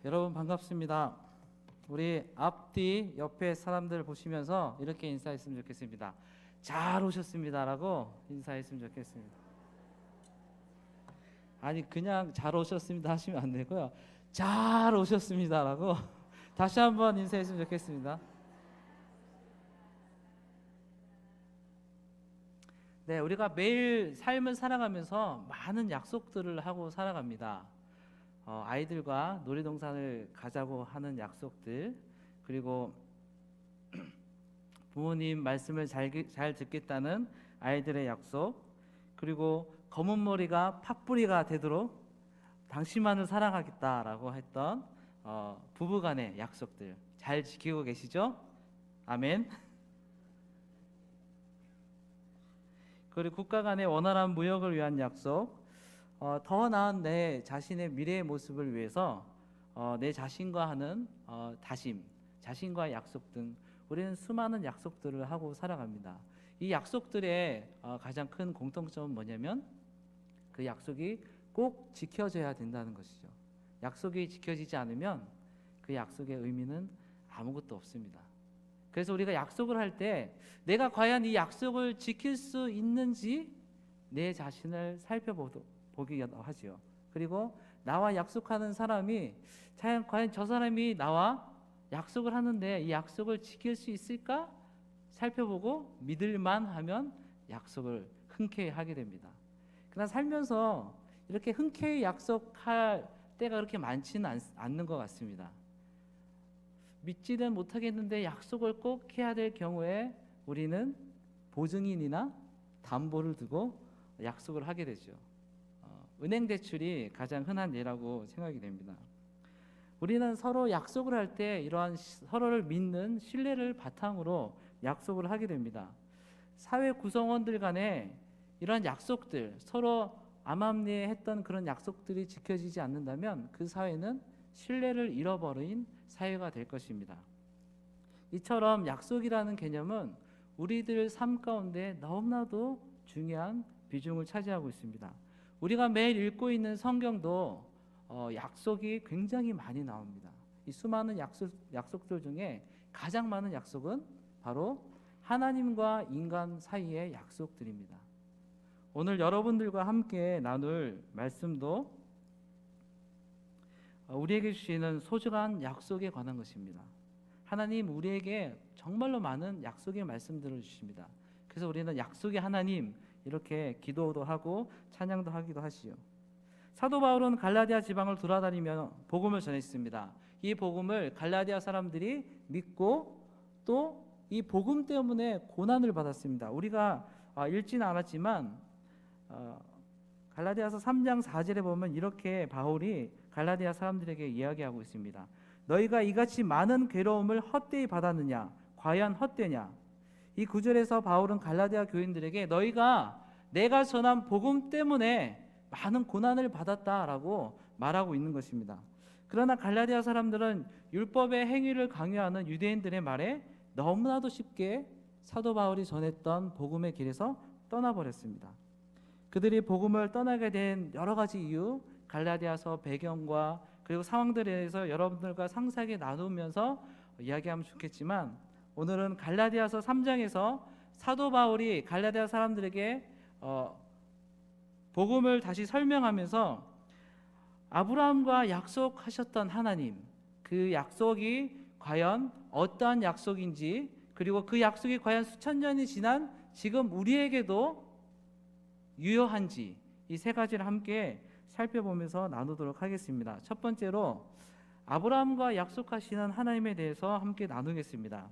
여러분 반갑습니다. 우리 앞뒤 옆에 사람들 보시면서 이렇게 인사했으면 좋겠습니다. 잘 오셨습니다라고 인사했으면 좋겠습니다. 아니 그냥 잘 오셨습니다 하시면 안 되고요. 잘 오셨습니다라고 다시 한번 인사했으면 좋겠습니다. 네, 우리가 매일 삶을 살아가면서 많은 약속들을 하고 살아갑니다. 아이들과 놀이동산을 가자고 하는 약속들, 그리고 부모님 말씀을 잘 듣겠다는 아이들의 약속, 그리고 검은 머리가 팥뿌리가 되도록 당신만을 사랑하겠다라고 했던 부부간의 약속들 잘 지키고 계시죠? 아멘. 그리고 국가 간의 원활한 무역을 위한 약속, 더 나은 내 자신의 미래의 모습을 위해서 내 자신과 하는 다짐, 자신과의 약속 등 우리는 수많은 약속들을 하고 살아갑니다. 이 약속들의 가장 큰 공통점은 뭐냐면 그 약속이 꼭 지켜져야 된다는 것이죠. 약속이 지켜지지 않으면 그 약속의 의미는 아무것도 없습니다. 그래서 우리가 약속을 할 때 내가 과연 이 약속을 지킬 수 있는지 내 자신을 살펴보기도 하죠. 그리고 나와 약속하는 사람이 과연 저 사람이 나와 약속을 하는데 이 약속을 지킬 수 있을까 살펴보고 믿을만 하면 약속을 흔쾌히 하게 됩니다. 그러나 살면서 이렇게 흔쾌히 약속할 때가 그렇게 많지는 않는 것 같습니다. 믿지는 못하겠는데 약속을 꼭 해야 될 경우에 우리는 보증인이나 담보를 두고 약속을 하게 되죠. 은행 대출이 가장 흔한 예라고 생각이 됩니다. 우리는 서로 약속을 할 때 이러한 서로를 믿는 신뢰를 바탕으로 약속을 하게 됩니다. 사회 구성원들 간에 이러한 약속들, 서로 암암리에했던 그런 약속들이 지켜지지 않는다면 그 사회는 신뢰를 잃어버린 사회가 될 것입니다. 이처럼 약속이라는 개념은 우리들 삶 가운데 너무나도 중요한 비중을 차지하고 있습니다. 우리가 매일 읽고 있는 성경도 약속이 굉장히 많이 나옵니다. 이 수많은 약속들 중에 가장 많은 약속은 바로 하나님과 인간 사이의 약속들입니다. 오늘 여러분들과 함께 나눌 말씀도 우리에게 주시는 소중한 약속에 관한 것입니다. 하나님 우리에게 정말로 많은 약속의 말씀들을 주십니다. 그래서 우리는 약속의 하나님 이렇게 기도도 하고 찬양도 하기도 하시요. 사도 바울은 갈라디아 지방을 돌아다니며 복음을 전했습니다. 이 복음을 갈라디아 사람들이 믿고 또 이 복음 때문에 고난을 받았습니다. 우리가 읽지는 않았지만 갈라디아서 3장 4절에 보면 이렇게 바울이 갈라디아 사람들에게 이야기하고 있습니다. 너희가 이같이 많은 괴로움을 헛되이 받았느냐? 과연 헛되냐? 이 구절에서 바울은 갈라디아 교인들에게 너희가 내가 전한 복음 때문에 많은 고난을 받았다라고 말하고 있는 것입니다. 그러나 갈라디아 사람들은 율법의 행위를 강요하는 유대인들의 말에 너무나도 쉽게 사도 바울이 전했던 복음의 길에서 떠나버렸습니다. 그들이 복음을 떠나게 된 여러 가지 이유, 갈라디아서 배경과 그리고 상황들에 대해서 여러분들과 상세하게 나누면서 이야기하면 좋겠지만 오늘은 갈라디아서 3장에서 사도 바울이 갈라디아 사람들에게 복음을 다시 설명하면서 아브라함과 약속하셨던 하나님, 그 약속이 과연 어떠한 약속인지, 그리고 그 약속이 과연 수천 년이 지난 지금 우리에게도 유효한지, 이 세 가지를 함께 살펴보면서 나누도록 하겠습니다. 첫 번째로 아브라함과 약속하시는 하나님에 대해서 함께 나누겠습니다.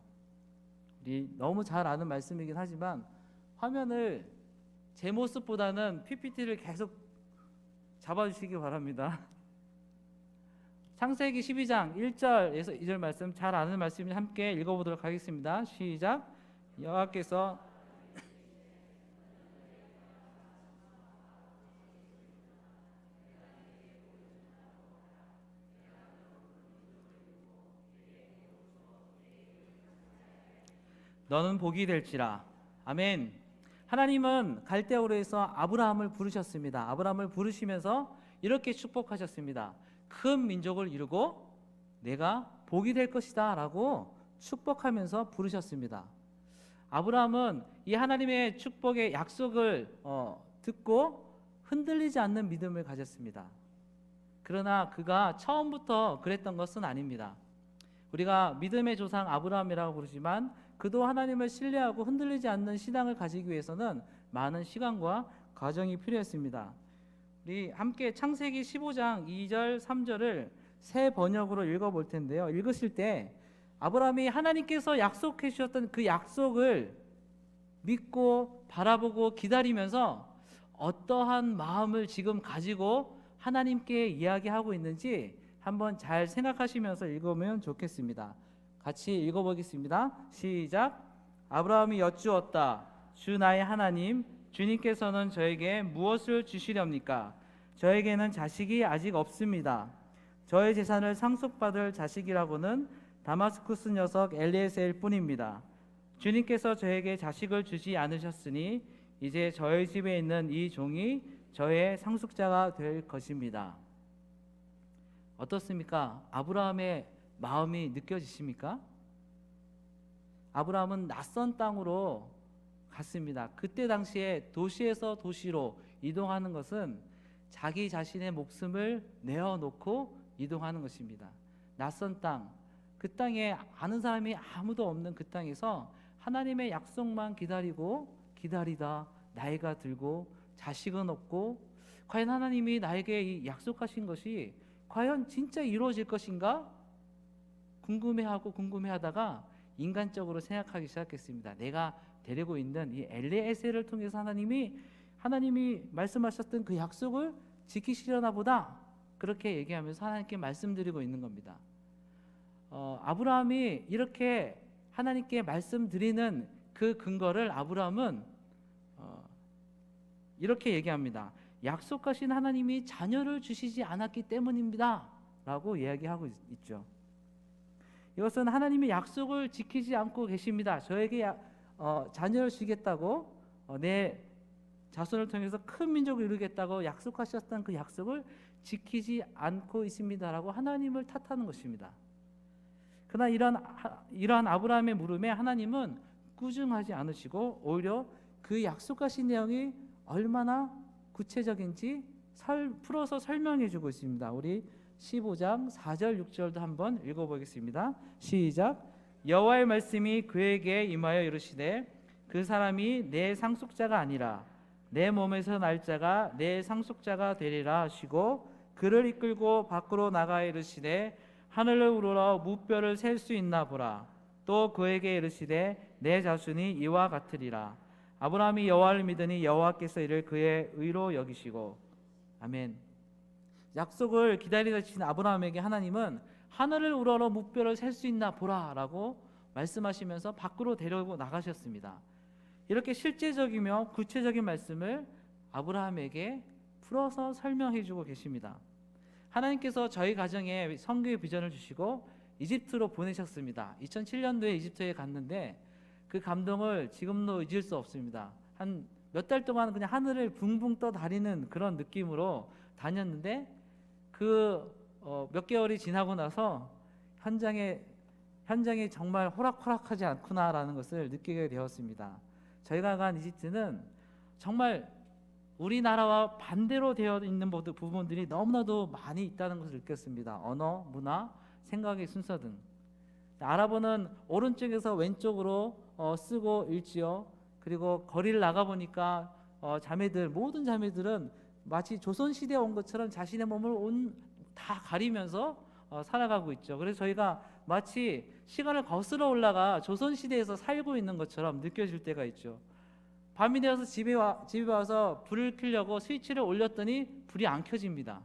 우리 너무 잘 아는 말씀이긴 하지만 화면을 제 모습보다는 PPT를 계속 잡아주시기 바랍니다. 창세기 12장 1절에서 2절 말씀 잘 아는 말씀을 함께 읽어보도록 하겠습니다. 시작. 여호와께서 너는 복이 될지라. 아멘. 하나님은 갈대아우르에서 아브라함을 부르셨습니다. 아브라함을 부르시면서 이렇게 축복하셨습니다. 큰 민족을 이루고 내가 복이 될 것이다 라고 축복하면서 부르셨습니다. 아브라함은 이 하나님의 축복의 약속을 듣고 흔들리지 않는 믿음을 가졌습니다. 그러나 그가 처음부터 그랬던 것은 아닙니다. 우리가 믿음의 조상 아브라함이라고 부르지만 그도 하나님을 신뢰하고 흔들리지 않는 신앙을 가지기 위해서는 많은 시간과 과정이 필요했습니다. 우리 함께 창세기 15장 2절 3절을 새 번역으로 읽어볼 텐데요. 읽으실 때 아브라함이 하나님께서 약속해 주셨던 그 약속을 믿고 바라보고 기다리면서 어떠한 마음을 지금 가지고 하나님께 이야기하고 있는지 한번 잘 생각하시면서 읽으면 좋겠습니다. 같이 읽어보겠습니다. 시작. 아브라함이 여쭈었다. 주 나의 하나님, 주님께서는 저에게 무엇을 주시렵니까? 저에게는 자식이 아직 없습니다. 저의 재산을 상속받을 자식이라고는 다마스쿠스 녀석 엘리에셀 뿐입니다. 주님께서 저에게 자식을 주지 않으셨으니 이제 저의 집에 있는 이 종이 저의 상속자가 될 것입니다. 어떻습니까? 아브라함의 마음이 느껴지십니까? 아브라함은 낯선 땅으로 갔습니다. 그때 당시에 도시에서 도시로 이동하는 것은 자기 자신의 목숨을 내어놓고 이동하는 것입니다. 낯선 땅, 그 땅에 아는 사람이 아무도 없는 그 땅에서 하나님의 약속만 기다리다 나이가 들고 자식은 없고 과연 하나님이 나에게 이 약속하신 것이 과연 진짜 이루어질 것인가? 궁금해하다가 인간적으로 생각하기 시작했습니다. 내가 데리고 있는 이 엘리에셀을 통해서 하나님이 말씀하셨던 그 약속을 지키시려나 보다, 그렇게 얘기하면서 하나님께 말씀드리고 있는 겁니다. 아브라함이 이렇게 하나님께 말씀드리는 그 근거를 아브라함은 이렇게 얘기합니다. 약속하신 하나님이 자녀를 주시지 않았기 때문입니다 라고 이야기하고 있죠. 이것은 하나님이 약속을 지키지 않고 계십니다. 저에게 자녀를 주겠다고 내 자손을 통해서 큰 민족을 이루겠다고 약속하셨던 그 약속을 지키지 않고 있습니다라고 하나님을 탓하는 것입니다. 그러나 이러한 아브라함의 물음에 하나님은 꾸중하지 않으시고 오히려 그 약속하신 내용이 얼마나 구체적인지 풀어서 설명해 주고 있습니다. 우리 15장 4절 6절도 한번 읽어보겠습니다. 시작. 여호와의 말씀이 그에게 임하여 이르시되 그 사람이 내 상속자가 아니라 내 몸에서 날 자가 내 상속자가 되리라 하시고 그를 이끌고 밖으로 나가 이르시되 하늘을 우러러 무뼈를 셀 수 있나 보라. 또 그에게 이르시되 내 자손이 이와 같으리라. 아브라함이 여호와를 믿으니 여호와께서 이를 그의 의로 여기시고. 아멘. 약속을 기다리다 계신 아브라함에게 하나님은 하늘을 우러러 무뼈를 셀 수 있나 보라라고 말씀하시면서 밖으로 데리고 나가셨습니다. 이렇게 실제적이며 구체적인 말씀을 아브라함에게 풀어서 설명해 주고 계십니다. 하나님께서 저희 가정에 선교의 비전을 주시고 이집트로 보내셨습니다. 2007년도에 이집트에 갔는데 그 감동을 지금도 잊을 수 없습니다. 한 몇 달 동안 그냥 하늘을 붕붕 떠다니는 그런 느낌으로 다녔는데 몇 개월이 지나고 나서 현장이 정말 호락호락하지 않구나라는 것을 느끼게 되었습니다. 저희가 간 이집트는 정말 우리나라와 반대로 되어 있는 부분들이 너무나도 많이 있다는 것을 느꼈습니다. 언어, 문화, 생각의 순서 등. 아랍어는 오른쪽에서 왼쪽으로 쓰고 읽지요. 그리고 거리를 나가보니까 모든 자매들은 마치 조선시대에 온 것처럼 자신의 몸을 다 가리면서 살아가고 있죠. 그래서 저희가 마치 시간을 거슬러 올라가 조선시대에서 살고 있는 것처럼 느껴질 때가 있죠. 밤이 되어서 집에 와서 불을 켜려고 스위치를 올렸더니 불이 안 켜집니다.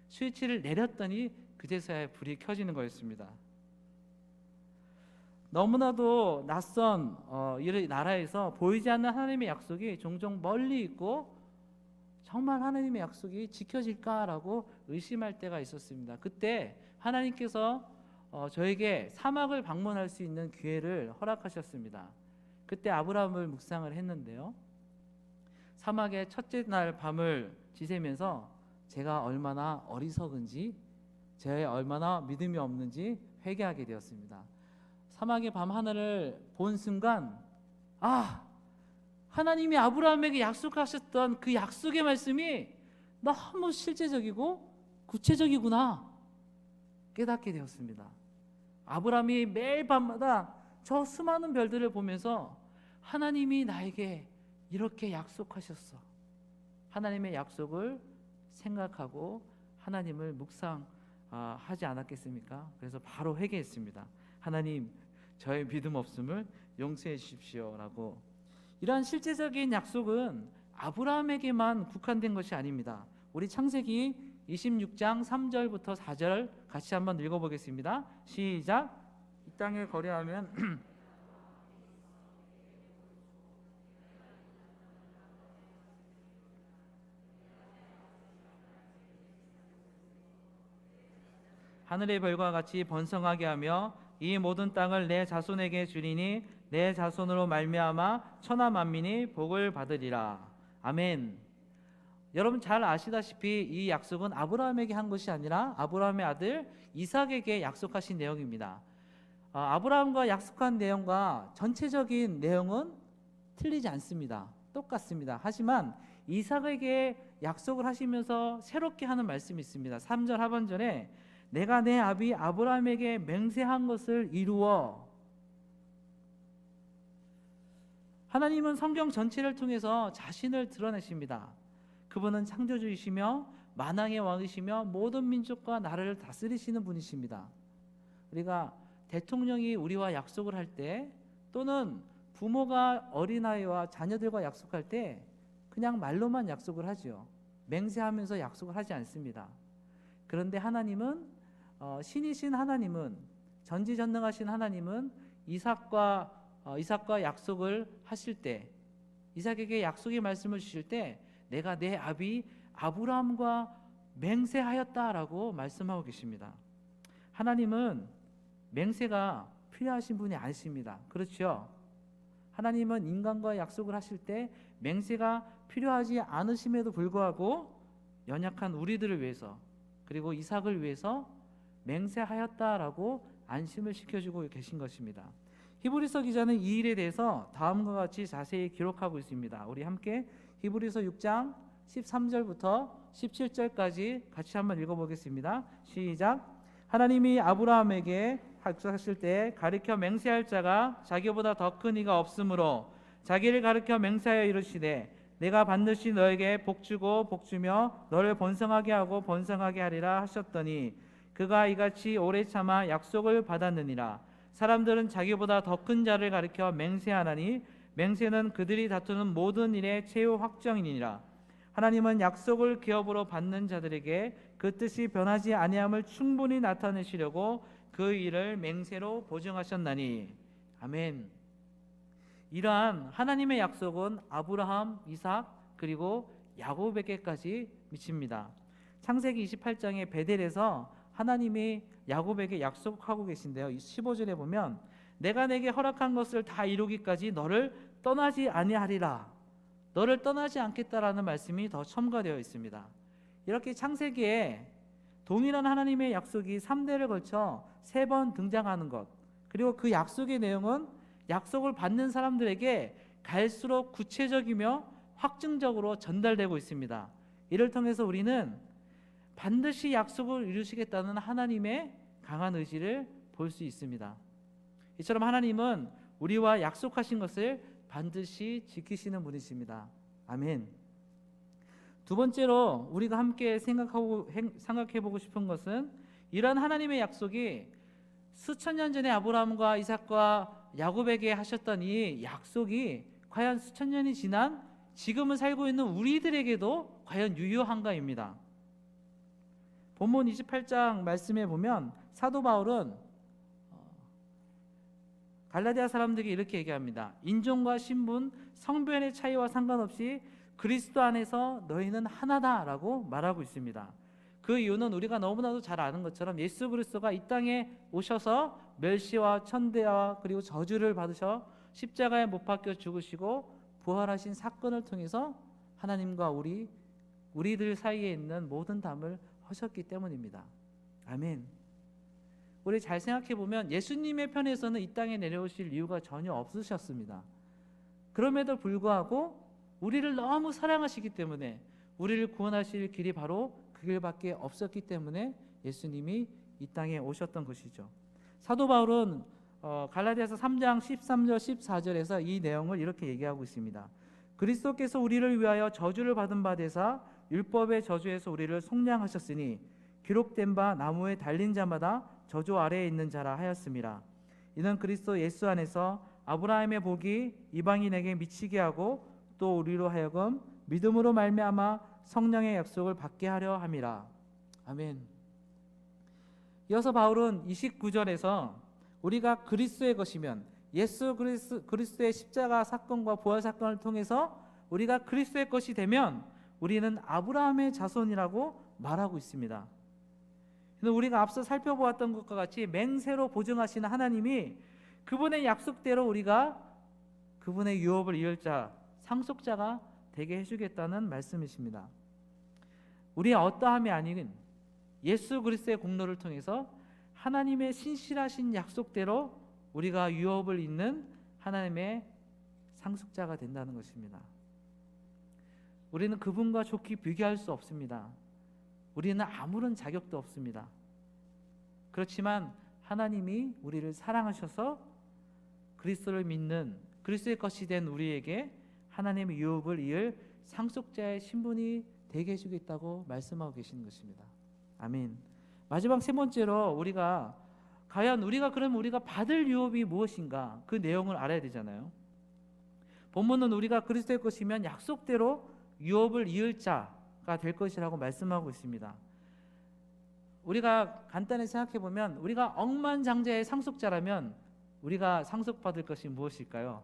스위치를 내렸더니 그제서야 불이 켜지는 거였습니다. 너무나도 낯선 이 나라에서 보이지 않는 하나님의 약속이 종종 멀리 있고 정말 하나님의 약속이 지켜질까라고 의심할 때가 있었습니다. 그때 하나님께서 저에게 사막을 방문할 수 있는 기회를 허락하셨습니다. 그때 아브라함을 묵상을 했는데요. 사막의 첫째 날 밤을 지새면서 제가 얼마나 어리석은지 제 얼마나 믿음이 없는지 회개하게 되었습니다. 사막의 밤 하늘을 본 순간 하나님이 아브라함에게 약속하셨던 그 약속의 말씀이 너무 실제적이고 구체적이구나 깨닫게 되었습니다. 아브라함이 매일 밤마다 저 수많은 별들을 보면서 하나님이 나에게 이렇게 약속하셨어. 하나님의 약속을 생각하고 하나님을 묵상하지 않았겠습니까? 그래서 바로 회개했습니다. 하나님, 저의 믿음 없음을 용서해 주십시오 라고. 이러한 실제적인 약속은 아브라함에게만 국한된 것이 아닙니다. 우리 창세기 26장 3절부터 4절 같이 한번 읽어보겠습니다. 시작. 이 땅을 거래하면 하늘의 별과 같이 번성하게 하며 이 모든 땅을 내 자손에게 주리니 내 자손으로 말미암아 천하 만민이 복을 받으리라. 아멘. 여러분 잘 아시다시피 이 약속은 아브라함에게 한 것이 아니라 아브라함의 아들 이삭에게 약속하신 내용입니다. 아브라함과 약속한 내용과 전체적인 내용은 틀리지 않습니다. 똑같습니다. 하지만 이삭에게 약속을 하시면서 새롭게 하는 말씀이 있습니다. 3절 하반절에 내가 내 아비 아브라함에게 맹세한 것을 이루어. 하나님은 성경 전체를 통해서 자신을 드러내십니다. 그분은 창조주이시며 만왕의 왕이시며 모든 민족과 나라를 다스리시는 분이십니다. 우리가 대통령이 우리와 약속을 할 때, 또는 부모가 어린아이와 자녀들과 약속할 때 그냥 말로만 약속을 하죠. 맹세하면서 약속을 하지 않습니다. 그런데 하나님은 신이신 하나님은, 전지전능하신 하나님은 이삭과 약속을 하실 때, 이삭에게 약속의 말씀을 주실 때 내가 내 아비 아브라함과 맹세하였다라고 말씀하고 계십니다. 하나님은 맹세가 필요하신 분이 아니십니다. 그렇죠? 하나님은 인간과 약속을 하실 때 맹세가 필요하지 않으심에도 불구하고 연약한 우리들을 위해서, 그리고 이삭을 위해서 맹세하였다라고 안심을 시켜주고 계신 것입니다. 히브리서 기자는 이 일에 대해서 다음과 같이 자세히 기록하고 있습니다. 우리 함께 히브리서 6장 13절부터 17절까지 같이 한번 읽어보겠습니다. 시작. 하나님이 아브라함에게 약속하실 때 가리켜 맹세할 자가 자기보다 더 큰 이가 없으므로 자기를 가리켜 맹세하여 이르시되 내가 반드시 너에게 복주고 복주며 너를 번성하게 하고 번성하게 하리라 하셨더니 그가 이같이 오래 참아 약속을 받았느니라. 사람들은 자기보다 더 큰 자를 가리켜 맹세하나니 맹세는 그들이 다투는 모든 일의 최후 확정이니라. 하나님은 약속을 기업으로 받는 자들에게 그 뜻이 변하지 아니함을 충분히 나타내시려고 그 일을 맹세로 보증하셨나니. 아멘. 이러한 하나님의 약속은 아브라함, 이삭 그리고 야곱에게까지 미칩니다. 창세기 28장의 베델에서 하나님이 야곱에게 약속하고 계신데요. 15절에 보면 내가 내게 허락한 것을 다 이루기까지 너를 떠나지 아니하리라. 너를 떠나지 않겠다라는 말씀이 더 첨가되어 있습니다. 이렇게 창세기에 동일한 하나님의 약속이 3대를 걸쳐 3번 등장하는 것, 그리고 그 약속의 내용은 약속을 받는 사람들에게 갈수록 구체적이며 확증적으로 전달되고 있습니다. 이를 통해서 우리는 반드시 약속을 이루시겠다는 하나님의 강한 의지를 볼 수 있습니다. 이처럼 하나님은 우리와 약속하신 것을 반드시 지키시는 분이십니다. 아멘. 두 번째로 우리가 함께 생각해보고 싶은 것은 이런 하나님의 약속이 수천 년 전에 아브라함과 이삭과 야곱에게 하셨던 이 약속이 과연 수천 년이 지난 지금을 살고 있는 우리들에게도 과연 유효한가입니다. 본문 28장 말씀에 보면 사도 바울은 갈라디아 사람들에게 이렇게 얘기합니다. 인종과 신분, 성별의 차이와 상관없이 그리스도 안에서 너희는 하나다라고 말하고 있습니다. 그 이유는 우리가 너무나도 잘 아는 것처럼 예수 그리스도가 이 땅에 오셔서 멸시와 천대와 그리고 저주를 받으셔 십자가에 못 박혀 죽으시고 부활하신 사건을 통해서 하나님과 우리들 사이에 있는 모든 담을 허셨기 때문입니다. 아멘. 우리 잘 생각해 보면 예수님의 편에서는 이 땅에 내려오실 이유가 전혀 없으셨습니다. 그럼에도 불구하고 우리를 너무 사랑하시기 때문에, 우리를 구원하실 길이 바로 그 길밖에 없었기 때문에 예수님이 이 땅에 오셨던 것이죠. 사도 바울은 갈라디아서 3장 13절 14절에서 이 내용을 이렇게 얘기하고 있습니다. 그리스도께서 우리를 위하여 저주를 받은 바 되사 율법의 저주에서 우리를 속량하셨으니 기록된 바 나무에 달린 자마다 저주 아래에 있는 자라 하였음이라. 이는 그리스도 예수 안에서 아브라함의 복이 이방인에게 미치게 하고 또 우리로 하여금 믿음으로 말미암아 성령의 약속을 받게 하려 함이라. 아멘. 이어서 바울은 29절에서 우리가 그리스도의 것이면, 예수 그리스도의 십자가 사건과 부활 사건을 통해서 우리가 그리스도의 것이 되면 우리는 아브라함의 자손이라고 말하고 있습니다. 우리가 앞서 살펴보았던 것과 같이 맹세로 보증하시는 하나님이 그분의 약속대로 우리가 그분의 유업을 이을 자, 상속자가 되게 해주겠다는 말씀이십니다. 우리의 어떠함이 아닌 예수 그리스도의 공로를 통해서 하나님의 신실하신 약속대로 우리가 유업을 잇는 하나님의 상속자가 된다는 것입니다. 우리는 그분과 좋게 비교할 수 없습니다. 우리는 아무런 자격도 없습니다. 그렇지만 하나님이 우리를 사랑하셔서 그리스도를 믿는, 그리스도의 것이 된 우리에게 하나님의 유업을 이을 상속자의 신분이 되게 해주겠다고 말씀하고 계시는 것입니다. 아멘. 마지막 세 번째로 과연 우리가 받을 유업이 무엇인가, 그 내용을 알아야 되잖아요. 본문은 우리가 그리스도의 것이면 약속대로 유업을 이을 자가 될 것이라고 말씀하고 있습니다. 우리가 간단히 생각해 보면, 우리가 억만장자의 상속자라면 우리가 상속받을 것이 무엇일까요?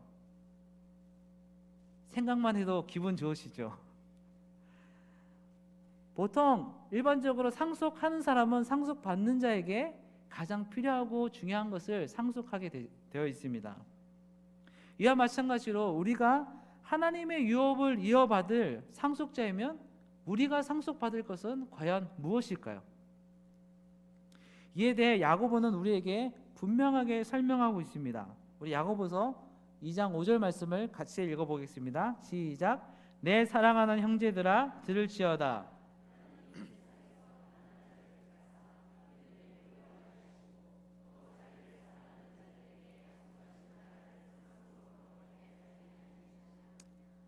생각만 해도 기분 좋으시죠? 보통 일반적으로 상속하는 사람은 상속받는 자에게 가장 필요하고 중요한 것을 상속하게 되어 있습니다. 이와 마찬가지로 우리가 하나님의 유업을 이어받을 상속자이면 우리가 상속받을 것은 과연 무엇일까요? 이에 대해 야고보는 우리에게 분명하게 설명하고 있습니다. 우리 야고보서 2장 5절 말씀을 같이 읽어보겠습니다. 시작. 내 사랑하는 형제들아 들을지어다.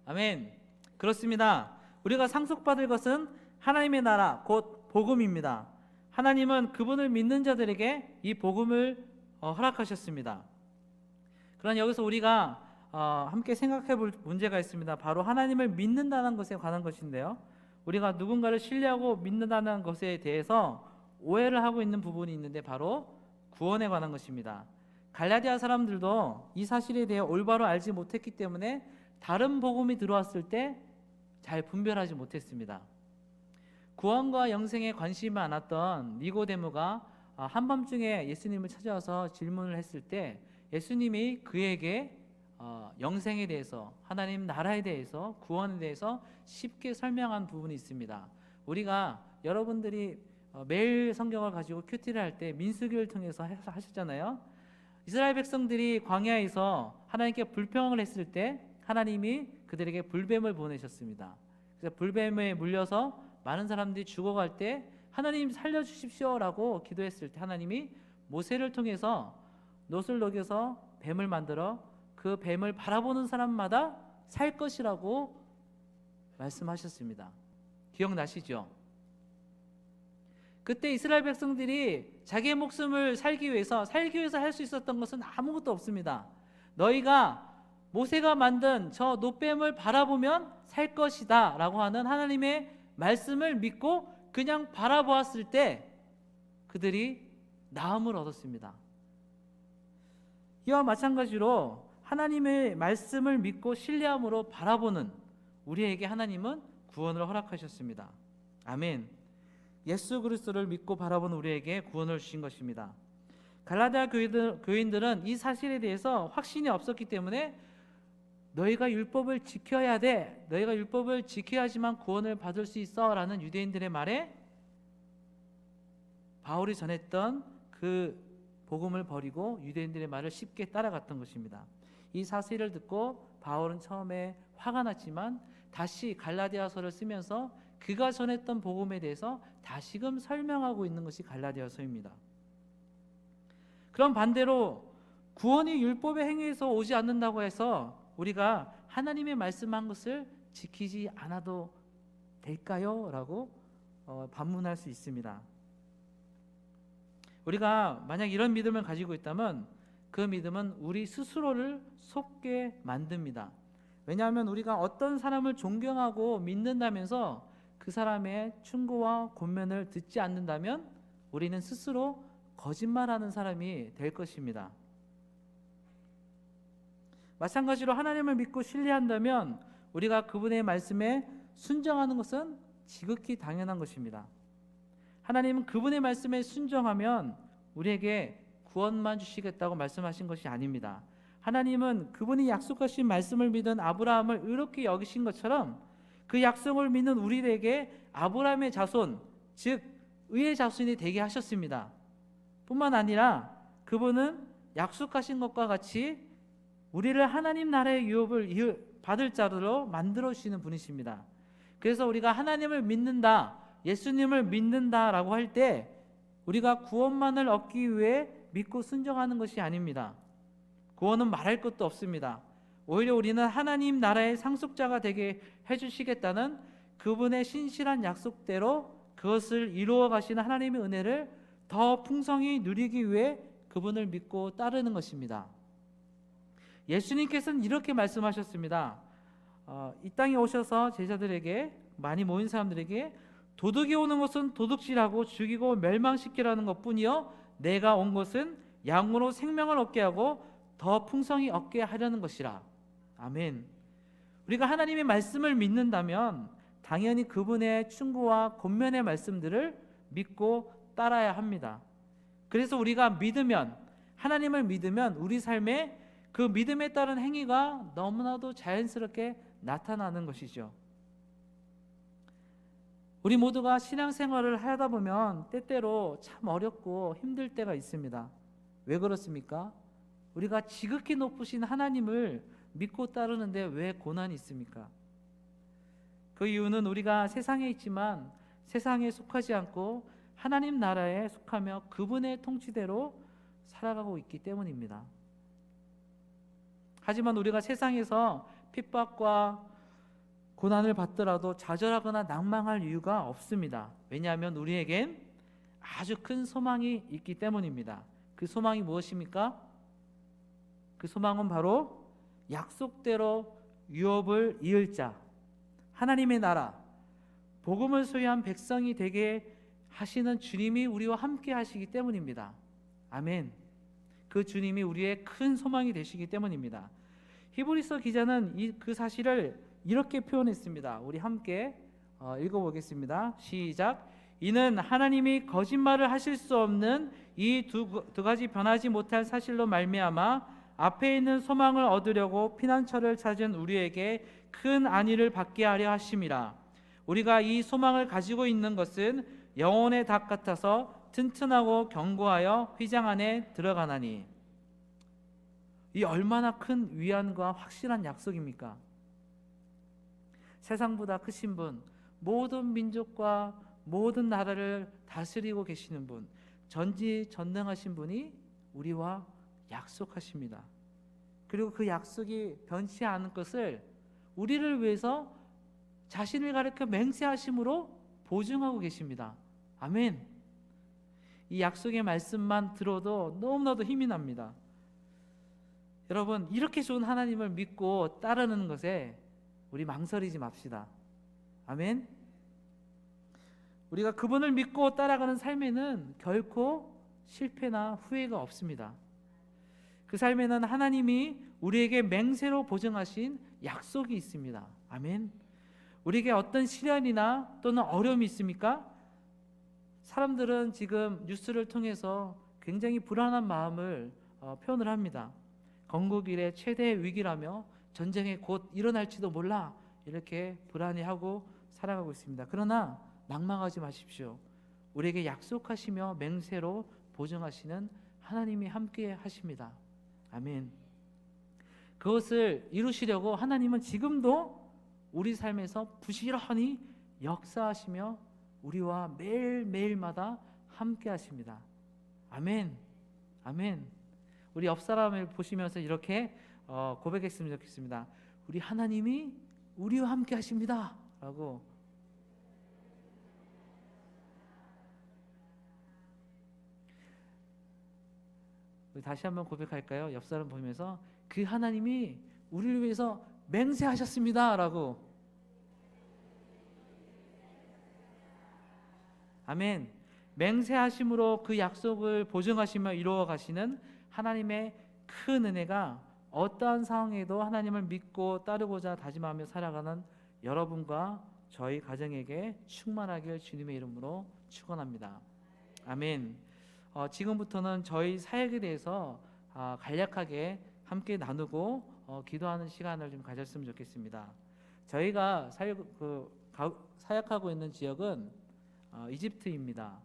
아멘. 그렇습니다. 우리가 상속받을 것은 하나님의 나라, 곧 복음입니다. 하나님은 그분을 믿는 자들에게 이 복음을 허락하셨습니다. 그러나 여기서 우리가 함께 생각해 볼 문제가 있습니다. 바로 하나님을 믿는다는 것에 관한 것인데요, 우리가 누군가를 신뢰하고 믿는다는 것에 대해서 오해를 하고 있는 부분이 있는데, 바로 구원에 관한 것입니다. 갈라디아 사람들도 이 사실에 대해 올바로 알지 못했기 때문에 다른 복음이 들어왔을 때 잘 분별하지 못했습니다. 구원과 영생에 관심이 많았던 니고데모가 한밤중에 예수님을 찾아와서 질문을 했을 때 예수님이 그에게 영생에 대해서, 하나님 나라에 대해서, 구원에 대해서 쉽게 설명한 부분이 있습니다. 우리가 여러분들이 매일 성경을 가지고 큐티를 할 때 민수기를 통해서 하셨잖아요. 이스라엘 백성들이 광야에서 하나님께 불평을 했을 때 하나님이 그들에게 불뱀을 보내셨습니다. 그래서 불뱀에 물려서 많은 사람들이 죽어갈 때 하나님 살려주십시오라고 기도했을 때 하나님이 모세를 통해서 놋을 녹여서 뱀을 만들어 그 뱀을 바라보는 사람마다 살 것이라고 말씀하셨습니다. 기억나시죠? 그때 이스라엘 백성들이 자기의 목숨을 살기 위해서 할 수 있었던 것은 아무것도 없습니다. 너희가 모세가 만든 저 놋뱀을 바라보면 살 것이다 라고 하는 하나님의 말씀을 믿고 그냥 바라보았을 때 그들이 나음을 얻었습니다. 이와 마찬가지로 하나님의 말씀을 믿고 신뢰함으로 바라보는 우리에게 하나님은 구원을 허락하셨습니다. 아멘. 예수 그리스도를 믿고 바라보는 우리에게 구원을 주신 것입니다. 갈라디아 교인들은 이 사실에 대해서 확신이 없었기 때문에 너희가 율법을 지켜야 돼, 너희가 율법을 지켜야지만 구원을 받을 수 있어 라는 유대인들의 말에 바울이 전했던 그 복음을 버리고 유대인들의 말을 쉽게 따라갔던 것입니다. 이 사실을 듣고 바울은 처음에 화가 났지만 다시 갈라디아서를 쓰면서 그가 전했던 복음에 대해서 다시금 설명하고 있는 것이 갈라디아서입니다. 그럼 반대로 구원이 율법의 행위에서 오지 않는다고 해서 우리가 하나님의 말씀한 것을 지키지 않아도 될까요? 라고 반문할 수 있습니다. 우리가 만약 이런 믿음을 가지고 있다면 그 믿음은 우리 스스로를 속게 만듭니다. 왜냐하면 우리가 어떤 사람을 존경하고 믿는다면서 그 사람의 충고와 권면을 듣지 않는다면 우리는 스스로 거짓말하는 사람이 될 것입니다. 마찬가지로 하나님을 믿고 신뢰한다면 우리가 그분의 말씀에 순종하는 것은 지극히 당연한 것입니다. 하나님은 그분의 말씀에 순종하면 우리에게 구원만 주시겠다고 말씀하신 것이 아닙니다. 하나님은 그분이 약속하신 말씀을 믿은 아브라함을 의롭게 여기신 것처럼 그 약속을 믿는 우리에게 아브라함의 자손, 즉 의의 자손이 되게 하셨습니다. 뿐만 아니라 그분은 약속하신 것과 같이 우리를 하나님 나라의 유업을 받을 자로 만들어 주시는 분이십니다. 그래서 우리가 하나님을 믿는다, 예수님을 믿는다라고 할 때 우리가 구원만을 얻기 위해 믿고 순종하는 것이 아닙니다. 구원은 말할 것도 없습니다. 오히려 우리는 하나님 나라의 상속자가 되게 해주시겠다는 그분의 신실한 약속대로 그것을 이루어 가시는 하나님의 은혜를 더 풍성히 누리기 위해 그분을 믿고 따르는 것입니다. 예수님께서는 이렇게 말씀하셨습니다. 이 땅에 오셔서 제자들에게, 많이 모인 사람들에게 도둑이 오는 것은 도둑질하고 죽이고 멸망시키라는 것뿐이요 내가 온 것은 양으로 생명을 얻게 하고 더 풍성히 얻게 하려는 것이라. 아멘. 우리가 하나님의 말씀을 믿는다면 당연히 그분의 충고와 권면의 말씀들을 믿고 따라야 합니다. 그래서 우리가 믿으면, 하나님을 믿으면 우리 삶에 그 믿음에 따른 행위가 너무나도 자연스럽게 나타나는 것이죠. 우리 모두가 신앙생활을 하다 보면 때때로 참 어렵고 힘들 때가 있습니다. 왜 그렇습니까? 우리가 지극히 높으신 하나님을 믿고 따르는데 왜 고난이 있습니까? 그 이유는 우리가 세상에 있지만 세상에 속하지 않고 하나님 나라에 속하며 그분의 통치대로 살아가고 있기 때문입니다. 하지만 우리가 세상에서 핍박과 고난을 받더라도 좌절하거나 낭망할 이유가 없습니다. 왜냐하면 우리에겐 아주 큰 소망이 있기 때문입니다. 그 소망이 무엇입니까? 그 소망은 바로 약속대로 유업을 이을 자, 하나님의 나라, 복음을 소유한 백성이 되게 하시는 주님이 우리와 함께 하시기 때문입니다. 아멘. 그 주님이 우리의 큰 소망이 되시기 때문입니다. 히브리서 기자는 그 사실을 이렇게 표현했습니다. 우리 함께 읽어보겠습니다. 시작. 이는 하나님이 거짓말을 하실 수 없는 이 두 가지 변하지 못할 사실로 말미암아 앞에 있는 소망을 얻으려고 피난처를 찾은 우리에게 큰 안위를 받게 하려 하심이라. 우리가 이 소망을 가지고 있는 것은 영혼의 닭 같아서 튼튼하고 견고하여 휘장 안에 들어가나니. 이 얼마나 큰 위안과 확실한 약속입니까? 세상보다 크신 분, 모든 민족과 모든 나라를 다스리고 계시는 분, 전지전능하신 분이 우리와 약속하십니다. 그리고 그 약속이 변치 않은 것을 우리를 위해서 자신을 가리켜 맹세하심으로 보증하고 계십니다. 아멘. 이 약속의 말씀만 들어도 너무나도 힘이 납니다. 여러분, 이렇게 좋은 하나님을 믿고 따르는 것에 우리 망설이지 맙시다. 아멘. 우리가 그분을 믿고 따라가는 삶에는 결코 실패나 후회가 없습니다. 그 삶에는 하나님이 우리에게 맹세로 보증하신 약속이 있습니다. 아멘. 우리에게 어떤 시련이나 또는 어려움이 있습니까? 사람들은 지금 뉴스를 통해서 굉장히 불안한 마음을 표현을 합니다. 건국 이래 최대의 위기라며 전쟁이 곧 일어날지도 몰라, 이렇게 불안해하고 살아가고 있습니다. 그러나 낭망하지 마십시오. 우리에게 약속하시며 맹세로 보증하시는 하나님이 함께 하십니다. 아멘. 그것을 이루시려고 하나님은 지금도 우리 삶에서 부지런히 역사하시며 우리와 매일매일마다 함께 하십니다. 아멘. 아멘. 우리 옆 사람을 보시면서 이렇게 고백했으면 좋겠습니다. 우리 하나님이 우리와 함께 하십니다 라고. 우리 다시 한번 고백할까요? 옆 사람 보면서 그 하나님이 우리를 위해서 맹세하셨습니다 라고. 아멘. 맹세하심으로 그 약속을 보증하시며 이루어 가시는 하나님의 큰 은혜가 어떠한 상황에도 하나님을 믿고 따르고자 다짐하며 살아가는 여러분과 저희 가정에게 충만하길 주님의 이름으로 축원합니다. 아멘. 지금부터는 저희 사역에 대해서 간략하게 함께 나누고 기도하는 시간을 좀 가졌으면 좋겠습니다. 저희가 사역하고 있는 지역은 이집트입니다.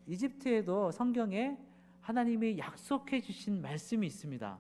이집트에도 성경에 하나님이 약속해 주신 말씀이 있습니다.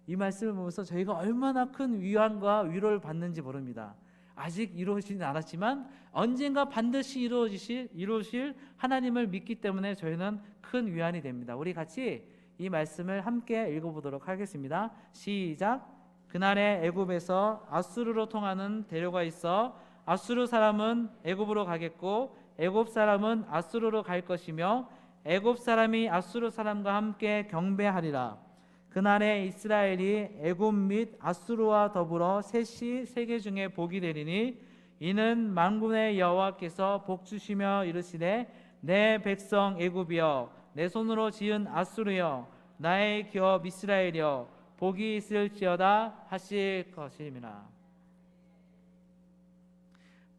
이 말씀을 보면서 저희가 얼마나 큰 위안과 위로를 받는지 모릅니다. 아직 이루어지진 않았지만 언젠가 반드시 이루어질 하나님을 믿기 때문에 저희는 큰 위안이 됩니다. 우리 같이 이 말씀을 함께 읽어보도록 하겠습니다. 시작. 그날에 애굽에서 아수르로 통하는 대로가 있어 아수르 사람은 애굽으로 가겠고 애굽 사람은 아수르로 갈 것이며 애굽 사람이 아수르 사람과 함께 경배하리라. 그날에 이스라엘이 애굽 및 아수르와 더불어 셋이 세계 중에 복이 되리니 이는 만군의 여호와께서 복 주시며 이르시되 내 백성 애굽이여 내 손으로 지은 아수르여 나의 기업 이스라엘이여 복이 있을지어다 하실 것임이라.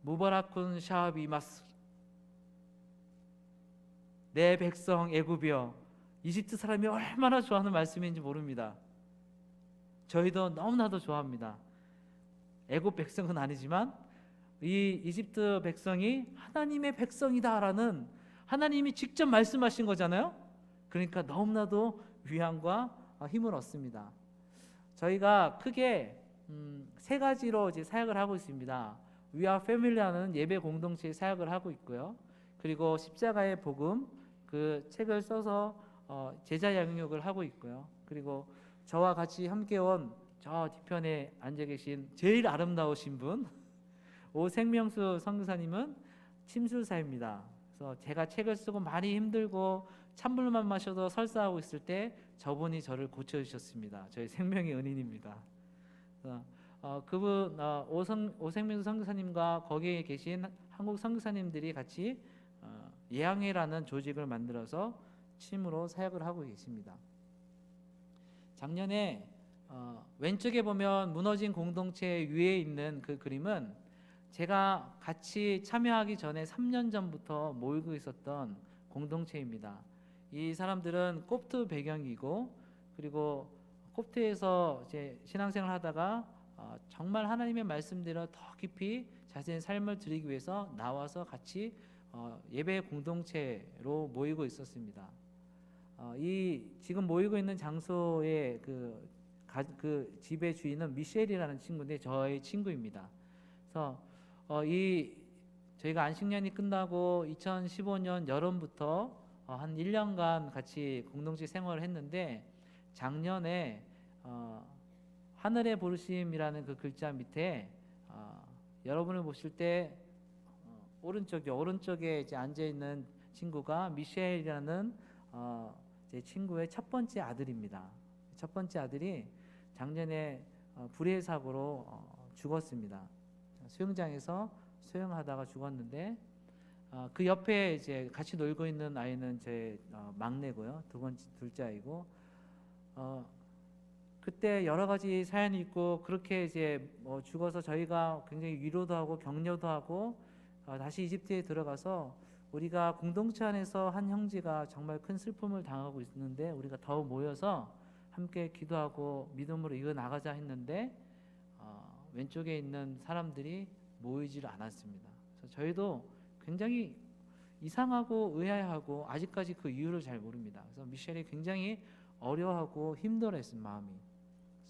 무바라쿤 샤비마스. 내 백성 애굽이여. 이집트 사람이 얼마나 좋아하는 말씀인지 모릅니다. 저희도 너무나도 좋아합니다. 애굽 백성은 아니지만 이 이집트 백성이 하나님의 백성이다라는, 하나님이 직접 말씀하신 거잖아요. 그러니까 너무나도 위안과 힘을 얻습니다. 저희가 크게 세 가지로 이제 사역을 하고 있습니다. We are Family라는 예배 공동체의 사역을 하고 있고요. 그리고 십자가의 복음 그 책을 써서 제자 양육을 하고 있고요. 그리고 저와 같이 함께 온 저 뒤편에 앉아 계신 제일 아름다우신 분 오생명수 선교사님은 침술사입니다. 그래서 제가 책을 쓰고 많이 힘들고 찬물만 마셔도 설사하고 있을 때 저분이 저를 고쳐주셨습니다. 저희 생명의 은인입니다. 그분 오생명수 선교사님과 거기에 계신 한국 선교사님들이 같이 예양회라는 조직을 만들어서 팀으로 사역을 하고 계십니다. 작년에 왼쪽에 보면 무너진 공동체 위에 있는 그 그림은 제가 같이 참여하기 전에 3년 전부터 모이고 있었던 공동체입니다. 이 사람들은 콥트 배경이고, 그리고 콥트에서 이제 신앙생활 하다가 정말 하나님의 말씀대로 더 깊이 자신의 삶을 드리기 위해서 나와서 같이 예배 공동체로 모이고 있었습니다. 이 지금 모이고 있는 장소의 그 집의 주인은 미셸이라는 친구인데 저의 친구입니다. 그래서 저희가 안식년이 끝나고 2015년 여름부터 한 1년간 같이 공동체 생활을 했는데, 작년에 하늘의 부르심이라는 그 글자 밑에 여러분을 보실 때 오른쪽에 이제 앉아 있는 친구가 미셸이라는 제 친구의 첫 번째 아들입니다. 첫 번째 아들이 작년에 불의 사고로 죽었습니다. 수영장에서 수영하다가 죽었는데, 그 옆에 이제 같이 놀고 있는 아이는 제 막내고요. 둘째 아이고, 그때 여러 가지 사연이 있고, 그렇게 이제 죽어서 저희가 굉장히 위로도 하고 격려도 하고 다시 이집트에 들어가서 우리가 공동체 안에서 한 형제가 정말 큰 슬픔을 당하고 있는데 우리가 더 모여서 함께 기도하고 믿음으로 이어나가자 했는데 왼쪽에 있는 사람들이 모이질 않았습니다. 그래서 저희도 굉장히 이상하고 의아해하고 아직까지 그 이유를 잘 모릅니다. 그래서 미셸이 굉장히 어려워하고 힘들어했어요, 마음이.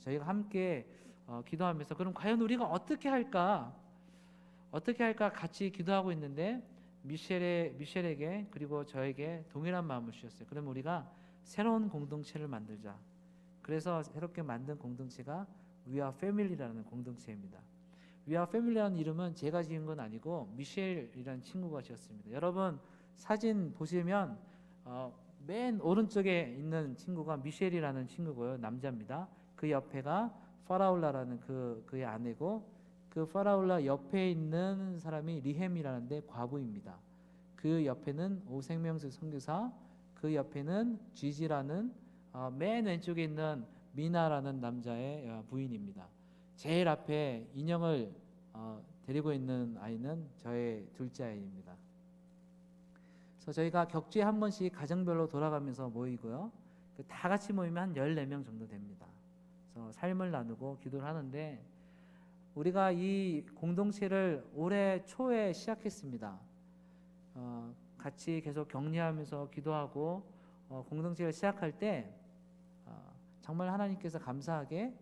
저희가 함께 기도하면서 그럼 과연 우리가 어떻게 할까 같이 기도하고 있는데 미셸에게 그리고 저에게 동일한 마음을 주셨어요. 그럼 우리가 새로운 공동체를 만들자. 그래서 새롭게 만든 공동체가 We are Family라는 공동체입니다. We are Family라는 이름은 제가 지은 건 아니고 미셸이라는 친구가 지었습니다. 여러분 사진 보시면 맨 오른쪽에 있는 친구가 미셸이라는 친구고요. 남자입니다. 그 옆에가 파라올라라는 그의 아내고, 그 파라올라 옆에 있는 사람이 리햄이라는데 과부입니다. 그 옆에는 오생명수 선교사, 그 옆에는 쥐지라는 맨 왼쪽에 있는 미나라는 남자의 부인입니다. 제일 앞에 인형을 데리고 있는 아이는 저의 둘째 아이입니다. 그래서 저희가 격주에 한 번씩 가정별로 돌아가면서 모이고요. 다 같이 모이면 한 14명 정도 됩니다. 그래서 삶을 나누고 기도를 하는데, 우리가 이 공동체를 올해 초에 시작했습니다. 같이 계속 격려하면서 기도하고 공동체를 시작할 때 정말 하나님께서 감사하게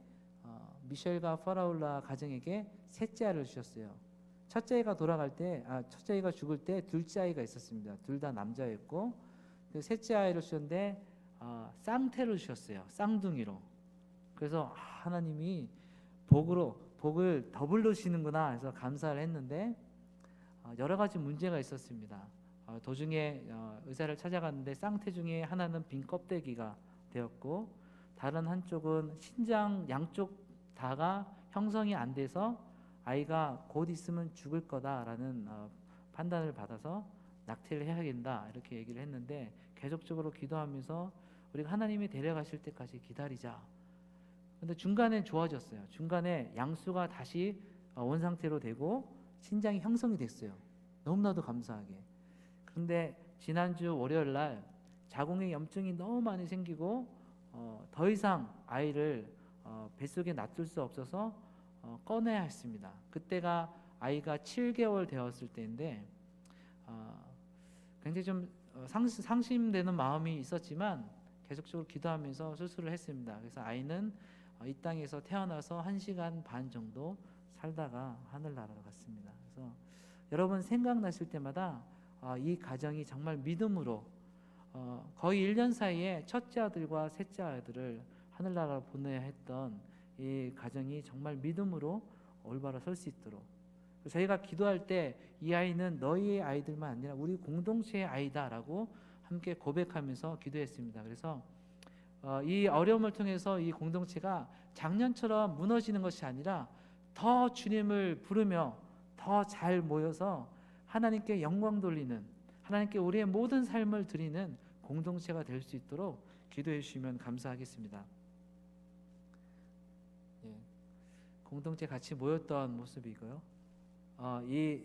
미셸과 파라올라 가정에게 셋째 아이를 주셨어요. 첫째 아이가 죽을 때 둘째 아이가 있었습니다. 둘 다 남자였고, 셋째 아이를 주셨는데 쌍태를 주셨어요. 쌍둥이로. 그래서 하나님이 복을 더블로 주시는구나 해서 감사를 했는데, 여러 가지 문제가 있었습니다. 도중에 의사를 찾아갔는데 쌍태 중에 하나는 빈 껍데기가 되었고, 다른 한쪽은 신장 양쪽 다가 형성이 안 돼서 아이가 곧 있으면 죽을 거다라는 판단을 받아서 낙태를 해야 된다 이렇게 얘기를 했는데, 계속적으로 기도하면서 우리가 하나님이 데려가실 때까지 기다리자. 근데 중간에 좋아졌어요. 중간에 양수가 다시 원상태로 되고 신장이 형성이 됐어요. 너무나도 감사하게. 그런데 지난주 월요일 날 자궁에 염증이 너무 많이 생기고 더 이상 아이를 뱃속에 놔둘 수 없어서 꺼내야 했습니다. 그때가 아이가 7개월 되었을 때인데 굉장히 좀 상심되는 마음이 있었지만 계속적으로 기도하면서 수술을 했습니다. 그래서 아이는 이 땅에서 태어나서 1시간 반 정도 살다가 하늘나라로 갔습니다. 그래서 여러분 생각나실 때마다 이 가정이 정말 믿음으로 거의 1년 사이에 첫째 아들과 셋째 아들을 하늘나라로 보내야 했던 이 가정이 정말 믿음으로 올바로 설 수 있도록, 저희가 기도할 때 이 아이는 너희의 아이들만 아니라 우리 공동체의 아이다라고 함께 고백하면서 기도했습니다. 그래서 이 어려움을 통해서 이 공동체가 작년처럼 무너지는 것이 아니라 더 주님을 부르며 더 잘 모여서 하나님께 영광 돌리는, 하나님께 우리의 모든 삶을 드리는 공동체가 될 수 있도록 기도해 주시면 감사하겠습니다. 공동체 같이 모였던 모습이고요. 이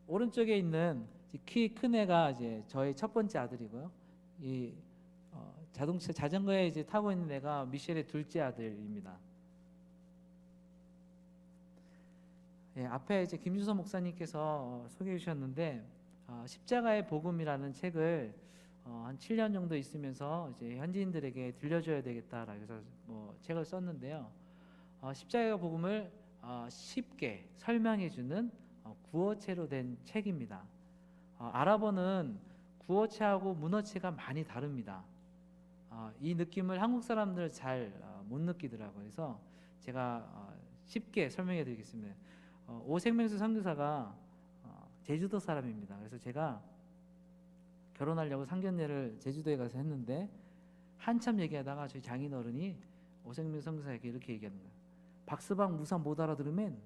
오른쪽에 있는 키 큰 애가 이제 저의 첫 번째 아들이고요. 이 자전거에 이제 타고 있는 애가 미셸의 둘째 아들입니다. 앞에 이제 김주선 목사님께서 소개해 주셨는데 십자가의 복음이라는 책을 한 7년 정도 있으면서 이제 현지인들에게 들려줘야 되겠다라고 해서 책을 썼는데요. 십자가의 복음을 쉽게 설명해 주는 구어체로 된 책입니다. 아랍어는 구어체하고 문어체가 많이 다릅니다. 이 느낌을 한국 사람들 잘 못 느끼더라고요. 그래서 제가 쉽게 설명해 드리겠습니다. 오생명수 선교사가 제주도 사람입니다. 그래서 제가 결혼하려고 상견례를 제주도에 가서 했는데 한참 얘기하다가 저희 장인어른이 오생명수 선교사에게 이렇게 얘기하는 거예요. 박서방 무사 못 알아들으면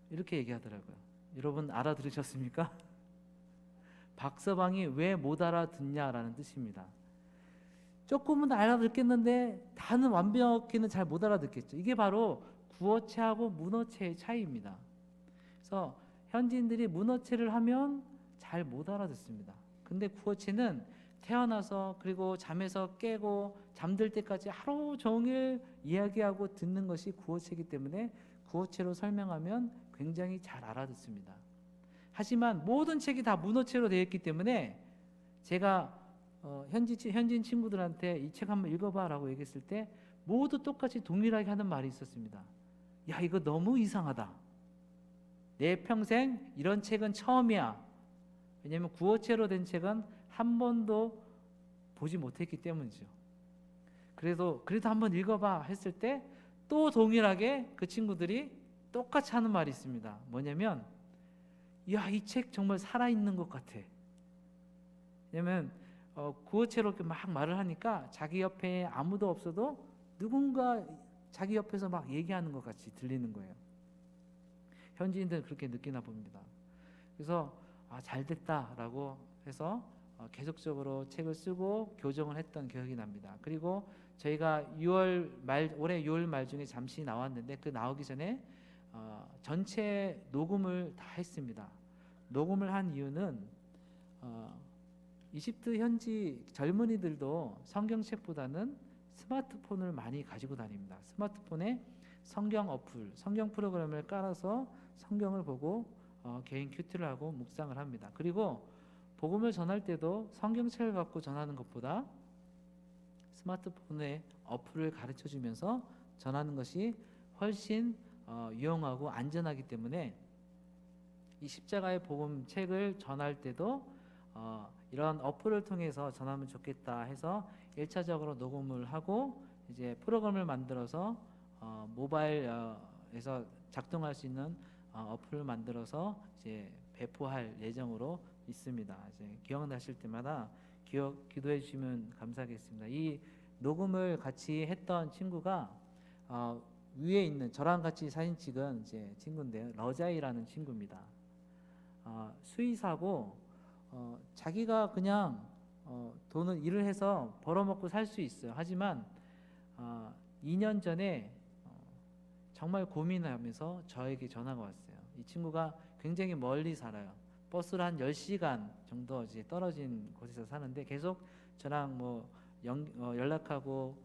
이렇게 얘기하더라고요. 여러분 알아들으셨습니까? 박서방이 왜 못 알아듣냐라는 뜻입니다. 조금은 알아듣겠는데 다는 완벽히는 잘 못 알아듣겠죠. 이게 바로 구어체하고 문어체의 차이입니다. 그래서 현지인들이 문어체를 하면 잘 못 알아듣습니다. 근데 구어체는 태어나서 그리고 잠에서 깨고 잠들 때까지 하루 종일 이야기하고 듣는 것이 구어체이기 때문에 구어체로 설명하면 굉장히 잘 알아듣습니다. 하지만 모든 책이 다 문어체로 되어 있기 때문에 제가 현진 친구들한테 이 책 한번 읽어봐라고 얘기했을 때 모두 똑같이 동일하게 하는 말이 있었습니다. 야, 이거 너무 이상하다. 내 평생 이런 책은 처음이야. 왜냐하면 구어체로 된 책은 한 번도 보지 못했기 때문이죠. 그래도 한번 읽어봐 했을 때 또 동일하게 그 친구들이 똑같이 하는 말이 있습니다. 뭐냐면, 야, 이 책 정말 살아있는 것 같아. 왜냐면 구어체로 이렇게 막 말을 하니까 자기 옆에 아무도 없어도 누군가 자기 옆에서 막 얘기하는 것 같이 들리는 거예요. 현지인들은 그렇게 느끼나 봅니다. 그래서 잘 됐다라고 해서 계속적으로 책을 쓰고 교정을 했던 기억이 납니다. 그리고 저희가 올해 6월 말 중에 잠시 나왔는데 그 나오기 전에 전체 녹음을 다 했습니다. 녹음을 한 이유는 이집트 현지 젊은이들도 성경책보다는 스마트폰을 많이 가지고 다닙니다. 스마트폰에 성경 어플, 성경 프로그램을 깔아서 성경을 보고 개인 큐티를 하고 묵상을 합니다. 그리고 복음을 전할 때도 성경책을 갖고 전하는 것보다 스마트폰의 어플을 가르쳐 주면서 전하는 것이 훨씬 유용하고 안전하기 때문에 이 십자가의 복음 책을 전할 때도 이런 어플을 통해서 전하면 좋겠다 해서 1차적으로 녹음을 하고 이제 프로그램을 만들어서 모바일에서 작동할 수 있는 어플을 만들어서 이제 배포할 예정으로 있습니다. 이제 기억나실 때마다 기도해 주시면 감사하겠습니다. 이 녹음을 같이 했던 친구가 위에 있는 저랑 같이 사진 찍은 이제 친구인데요. 러자이라는 친구입니다. 수의사고 자기가 그냥 돈을 일을 해서 벌어먹고 살 수 있어요. 하지만 2년 전에 정말 고민하면서 저에게 전화가 왔어요. 이 친구가 굉장히 멀리 살아요. 버스로 한 10시간 정도 이제 떨어진 곳에서 사는데 계속 저랑 연락하고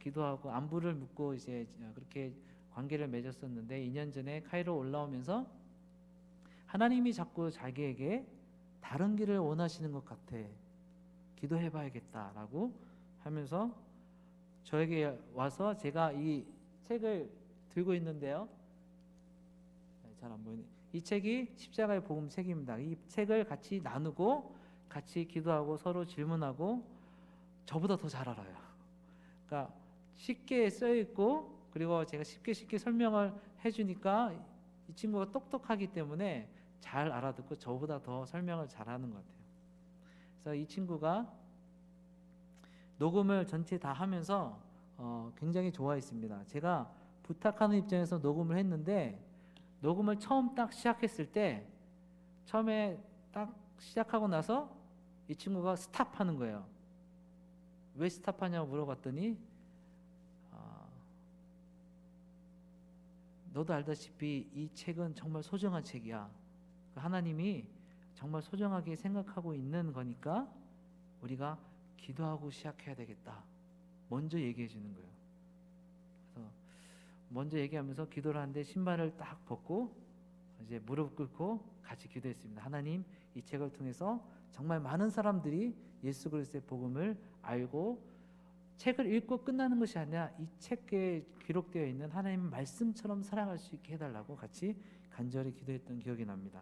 기도하고 안부를 묻고 이제 그렇게 관계를 맺었었는데 2년 전에 카이로 올라오면서 하나님이 자꾸 자기에게 다른 길을 원하시는 것 같아. 기도해봐야겠다라고 하면서 저에게 와서 제가 이 책을 들고 있는데요. 잘 안 보이네. 이 책이 십자가의 복음 책입니다. 이 책을 같이 나누고 같이 기도하고 서로 질문하고 저보다 더 잘 알아요. 그러니까 쉽게 써 있고 그리고 제가 쉽게 설명을 해주니까 이 친구가 똑똑하기 때문에 잘 알아듣고 저보다 더 설명을 잘하는 것 같아요. 그래서 이 친구가 녹음을 전체 다 하면서 굉장히 좋아했습니다. 제가 부탁하는 입장에서 녹음을 했는데 녹음을 처음 딱 시작했을 때 처음에 딱 시작하고 나서 이 친구가 스탑하는 거예요. 왜 스탑하냐고 물어봤더니 너도 알다시피 이 책은 정말 소중한 책이야. 하나님이 정말 소중하게 생각하고 있는 거니까 우리가 기도하고 시작해야 되겠다. 먼저 얘기해 주는 거예요. 그래서 먼저 얘기하면서 기도를 하는데 신발을 딱 벗고 이제 무릎 꿇고 같이 기도했습니다. 하나님, 이 책을 통해서 정말 많은 사람들이 예수 그리스도의 복음을 알고 책을 읽고 끝나는 것이 아니라 이 책에 기록되어 있는 하나님의 말씀처럼 살아갈 수 있게 해달라고 같이 간절히 기도했던 기억이 납니다.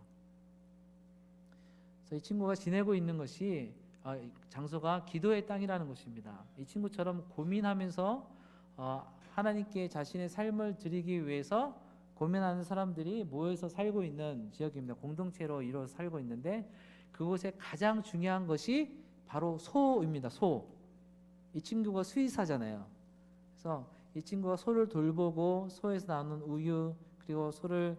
그래서 이 친구가 지내고 있는 것이 장소가 기도의 땅이라는 곳입니다. 이 친구처럼 고민하면서 하나님께 자신의 삶을 드리기 위해서 고민하는 사람들이 모여서 살고 있는 지역입니다. 공동체로 이루어서 살고 있는데 그곳에 가장 중요한 것이 바로 소입니다. 소. 이 친구가 수의사잖아요. 그래서 이 친구가 소를 돌보고 소에서 나오는 우유 그리고 소를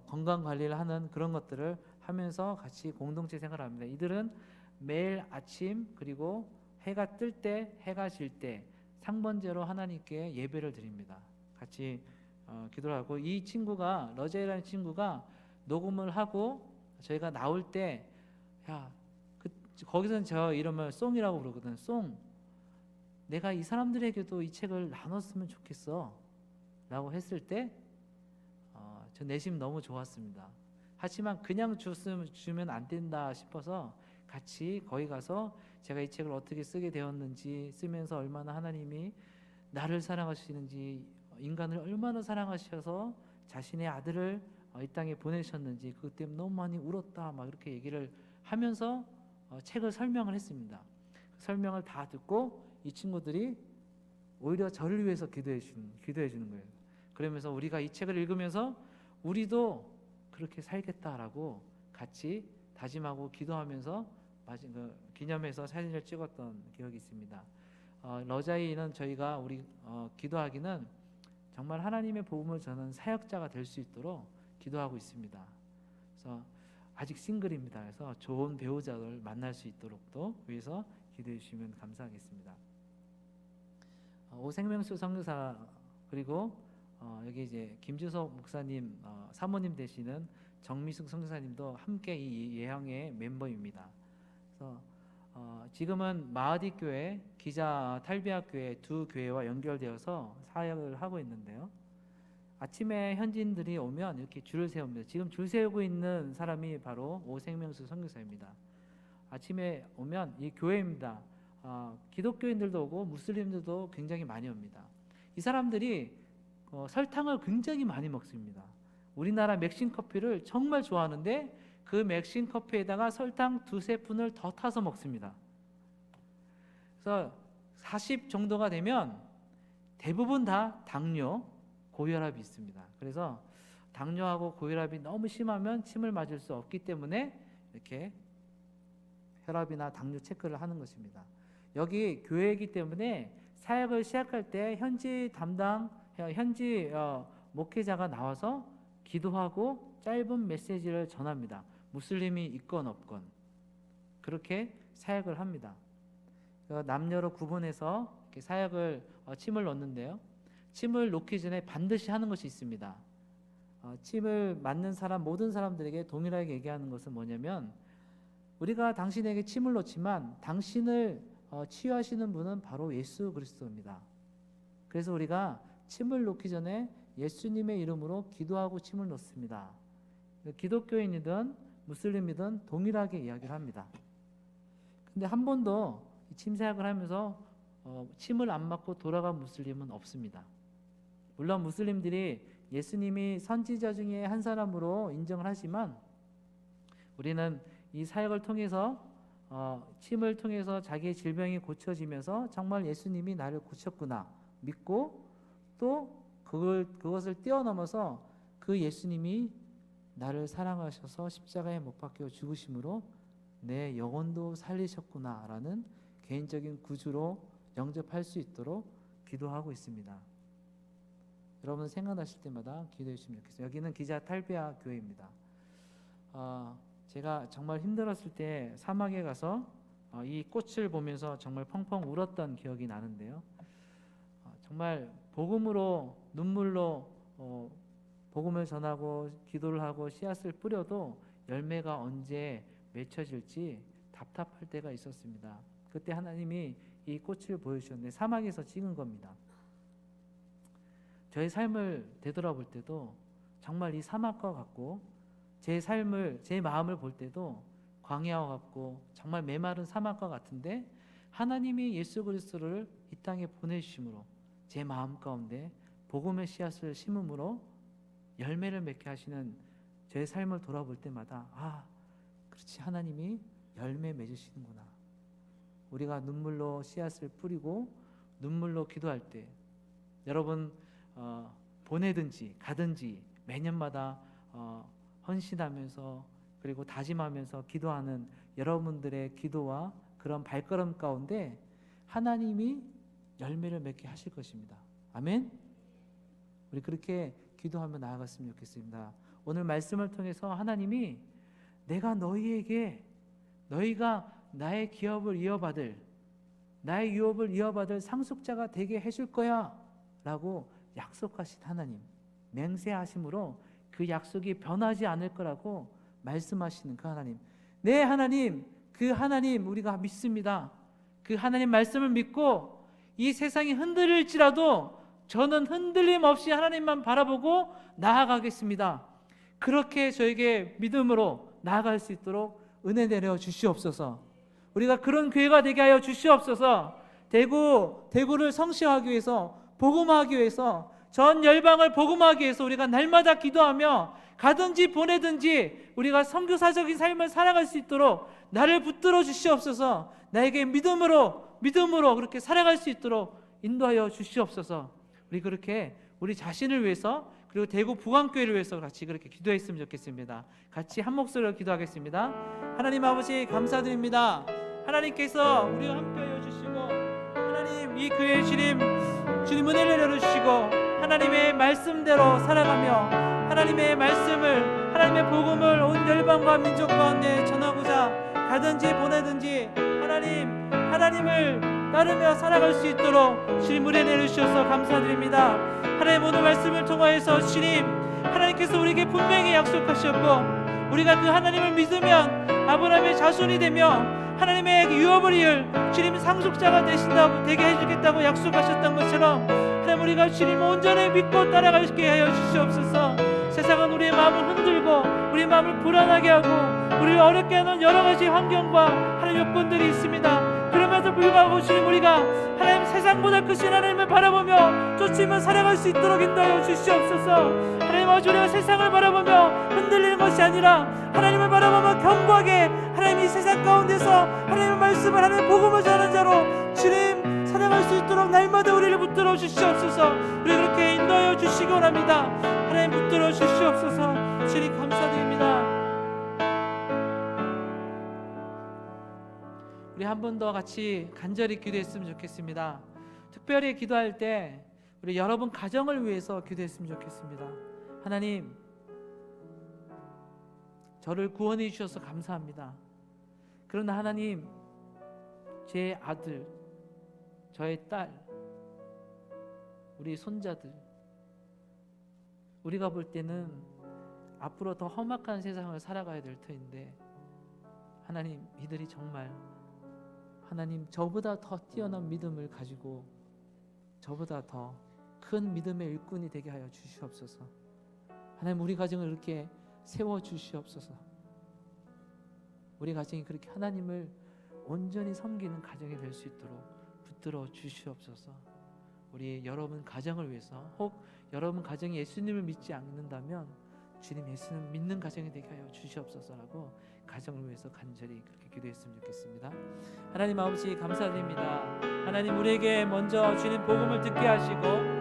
건강 관리를 하는 그런 것들을 하면서 같이 공동체 생활을 합니다. 이들은 매일 아침 그리고 해가 뜰 때 해가 질 때 상번제로 하나님께 예배를 드립니다. 같이 기도를 하고 이 친구가 러제이라는 친구가 녹음을 하고 저희가 나올 때 거기서는 저 이름을 송이라고 부르거든요. 송. 내가 이 사람들에게도 이 책을 나눴으면 좋겠어 라고 했을 때 저 내심 너무 좋았습니다. 하지만 그냥 주면 안 된다 싶어서 같이 거기 가서 제가 이 책을 어떻게 쓰게 되었는지, 쓰면서 얼마나 하나님이 나를 사랑하시는지, 인간을 얼마나 사랑하셔서 자신의 아들을 이 땅에 보내셨는지, 그것 때문에 너무 많이 울었다, 막 이렇게 얘기를 하면서 책을 설명을 했습니다. 설명을 다 듣고 이 친구들이 오히려 저를 위해서 기도해 주는 거예요. 그러면서 우리가 이 책을 읽으면서 우리도 그렇게 살겠다라고 같이 다짐하고 기도하면서 기념해서 사진을 찍었던 기억이 있습니다. 러자이는 저희가 기도하기는 정말 하나님의 복음을 전하는 사역자가 될 수 있도록 기도하고 있습니다. 그래서 아직 싱글입니다. 그래서 좋은 배우자를 만날 수 있도록도 위해서 기도해 주시면 감사하겠습니다. 오생명수 선교사, 그리고 여기 이제 김주석 목사님 사모님 되시는 정미숙 선교사님도 함께 이 예향의 멤버입니다. 그래서 지금은 마하디 교회, 기자 탈비아 교회 두 교회와 연결되어서 사역을 하고 있는데요. 아침에 현지인들이 오면 이렇게 줄을 세웁니다. 지금 줄 세우고 있는 사람이 바로 오생명수 선교사입니다. 아침에 오면 이 교회입니다. 기독교인들도 오고 무슬림들도 굉장히 많이 옵니다. 이 사람들이 설탕을 굉장히 많이 먹습니다. 우리나라 맥신 커피를 정말 좋아하는데 그 맥신 커피에다가 설탕 2-3푼을 더 타서 먹습니다. 그래서 40 정도가 되면 대부분 다 당뇨, 고혈압이 있습니다. 그래서 당뇨하고 고혈압이 너무 심하면 침을 맞을 수 없기 때문에 이렇게 혈압이나 당뇨 체크를 하는 것입니다. 여기 교회이기 때문에 사역을 시작할 때 현지 목회자가 나와서 기도하고 짧은 메시지를 전합니다. 무슬림이 있건 없건 그렇게 사역을 합니다. 남녀로 구분해서 이렇게 사역을 침을 넣는데요. 침을 놓기 전에 반드시 하는 것이 있습니다. 침을 맞는 사람, 모든 사람들에게 동일하게 얘기하는 것은 뭐냐면, 우리가 당신에게 침을 놓지만 당신을 치유하시는 분은 바로 예수 그리스도입니다. 그래서 우리가 침을 놓기 전에 예수님의 이름으로 기도하고 침을 놓습니다. 기독교인이든 무슬림이든 동일하게 이야기를 합니다. 근데 한 번도 침사역을 하면서 침을 안 맞고 돌아간 무슬림은 없습니다. 물론 무슬림들이 예수님이 선지자 중에 한 사람으로 인정을 하지만, 우리는 이 사역을 통해서 침을 통해서 자기의 질병이 고쳐지면서 정말 예수님이 나를 고쳤구나 믿고, 또 그것을 뛰어넘어서 그 예수님이 나를 사랑하셔서 십자가에 못 박혀 죽으심으로 내 영혼도 살리셨구나라는 개인적인 구주로 영접할 수 있도록 기도하고 있습니다. 여러분 생각나실 때마다 기도해 주시면 좋겠어요. 여기는 기자 탈비아 교회입니다. 제가 정말 힘들었을 때 사막에 가서 이 꽃을 보면서 정말 펑펑 울었던 기억이 나는데요. 정말 복음으로, 눈물로 복음을 전하고 기도를 하고 씨앗을 뿌려도 열매가 언제 맺혀질지 답답할 때가 있었습니다. 그때 하나님이 이 꽃을 보여주셨는데 사막에서 찍은 겁니다. 저의 삶을 되돌아볼 때도 정말 이 사막과 같고, 제 삶을, 제 마음을 볼 때도 광야와 같고 정말 메마른 사막과 같은데, 하나님이 예수 그리스도를 이 땅에 보내주심으로 제 마음 가운데 복음의 씨앗을 심음으로 열매를 맺게 하시는 제 삶을 돌아볼 때마다, 그렇지, 하나님이 열매 맺으시는구나. 우리가 눈물로 씨앗을 뿌리고 눈물로 기도할 때, 여러분 보내든지 가든지 매년마다 헌신하면서 그리고 다짐하면서 기도하는 여러분들의 기도와 그런 발걸음 가운데 하나님이 열매를 맺게 하실 것입니다. 아멘. 우리 그렇게 기도하며 나아갔으면 좋겠습니다. 오늘 말씀을 통해서 하나님이 내가 너희가 나의 기업을 이어받을, 나의 유업을 이어받을 상속자가 되게 해줄 거야 라고 약속하신 하나님, 맹세하심으로 그 약속이 변하지 않을 거라고 말씀하시는 그 하나님, 네 하나님, 그 하나님 우리가 믿습니다. 그 하나님 말씀을 믿고 이 세상이 흔들릴지라도 저는 흔들림 없이 하나님만 바라보고 나아가겠습니다. 그렇게 저에게 믿음으로 나아갈 수 있도록 은혜 내려 주시옵소서. 우리가 그런 교회가 되게 하여 주시옵소서. 대구를 성취하기 위해서, 복음화하기 위해서, 전 열방을 복음화하기 위해서 우리가 날마다 기도하며 가든지 보내든지 우리가 선교사적인 삶을 살아갈 수 있도록 나를 붙들어 주시옵소서. 나에게 믿음으로 그렇게 살아갈 수 있도록 인도하여 주시옵소서. 우리 그렇게 우리 자신을 위해서, 그리고 대구 부강교회를 위해서 같이 그렇게 기도했으면 좋겠습니다. 같이 한 목소리로 기도하겠습니다. 하나님 아버지 감사드립니다. 하나님께서 우리와 함께하여 주시고, 하나님 이 교회 주님 은혜를 내려주시고, 하나님의 말씀대로 살아가며 하나님의 말씀을, 하나님의 복음을 온 열방과 민족 가운데 전하고자 가든지 보내든지 하나님을 따르며 살아갈 수 있도록 주님 은혜 내려주셔서 감사드립니다. 하나님 오늘 말씀을 통하여서 주님 하나님께서 우리에게 분명히 약속하셨고, 우리가 그 하나님을 믿으면 아브라함의 자손이 되며 하나님의 유업을 이을 주님 상속자가 되게 해주겠다고 약속하셨던 것처럼, 하나님 우리가 주님 온전히 믿고 따라가게 하여 주시옵소서. 세상은 우리의 마음을 흔들고 우리의 마음을 불안하게 하고 우리를 어렵게 하는 여러 가지 환경과 하나님 요건들이 있습니다. 그럼에도 불구하고 주님 우리가 하나님 세상보다 크신 하나님을 바라보며 쫓으며 살아갈 수 있도록 인도하여 주시옵소서. 하나님 아버지, 우리가 세상을 바라보며 흔들리는 것이 아니라 하나님을 바라보며 견고하게 하나님 이 세상 가운데서 하나님의 말씀을, 하나님의 복음을 전하는 자로 주님 살아갈 수 있도록 날마다 우리를 붙들어 주시옵소서. 우리 그렇게 인도하여 주시기 원합니다. 하나님 붙들어 주시옵소서. 주님 감사드립니다. 우리 한 번 더 같이 간절히 기도했으면 좋겠습니다. 특별히 기도할 때 우리 여러분 가정을 위해서 기도했으면 좋겠습니다. 하나님, 저를 구원해 주셔서 감사합니다. 그러나 하나님, 제 아들, 저의 딸, 우리 손자들, 우리가 볼 때는 앞으로 더 험악한 세상을 살아가야 될 터인데, 하나님, 이들이 정말 하나님 저보다 더 뛰어난 믿음을 가지고 저보다 더 큰 믿음의 일꾼이 되게 하여 주시옵소서. 하나님, 우리 가정을 이렇게 세워 주시옵소서. 우리 가정이 그렇게 하나님을 온전히 섬기는 가정이 될 수 있도록 붙들어 주시옵소서. 우리 여러분 가정을 위해서, 혹 여러분 가정이 예수님을 믿지 않는다면 주님 예수님 믿는 가정이 되게 하여 주시옵소서라고 가정을 위해서 간절히 그렇게 기도했으면 좋겠습니다. 하나님 아버지 감사드립니다. 하나님 우리에게 먼저 주님 복음을 듣게 하시고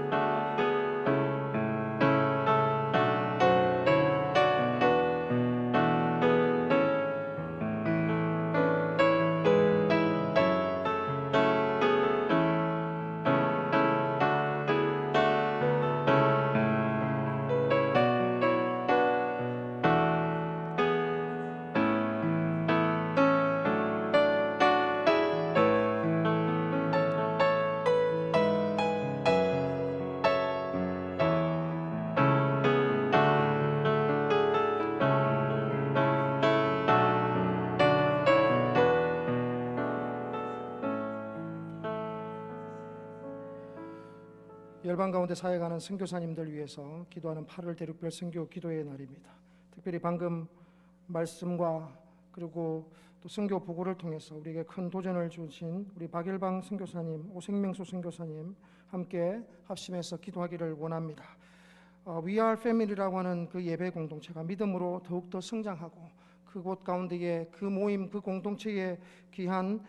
열방 가운데 사역하는 선교사님들 위해서 기도하는 8월 대륙별 선교 기도의 날입니다. 특별히 방금 말씀과 그리고 또 선교 보고를 통해서 우리에게 큰 도전을 주신 우리 박일방 선교사님, 오생명수 선교사님 함께 합심해서 기도하기를 원합니다. We are Family라고 하는 그 예배 공동체가 믿음으로 더욱더 성장하고 그곳 가운데에 그 모임, 그 공동체의 귀한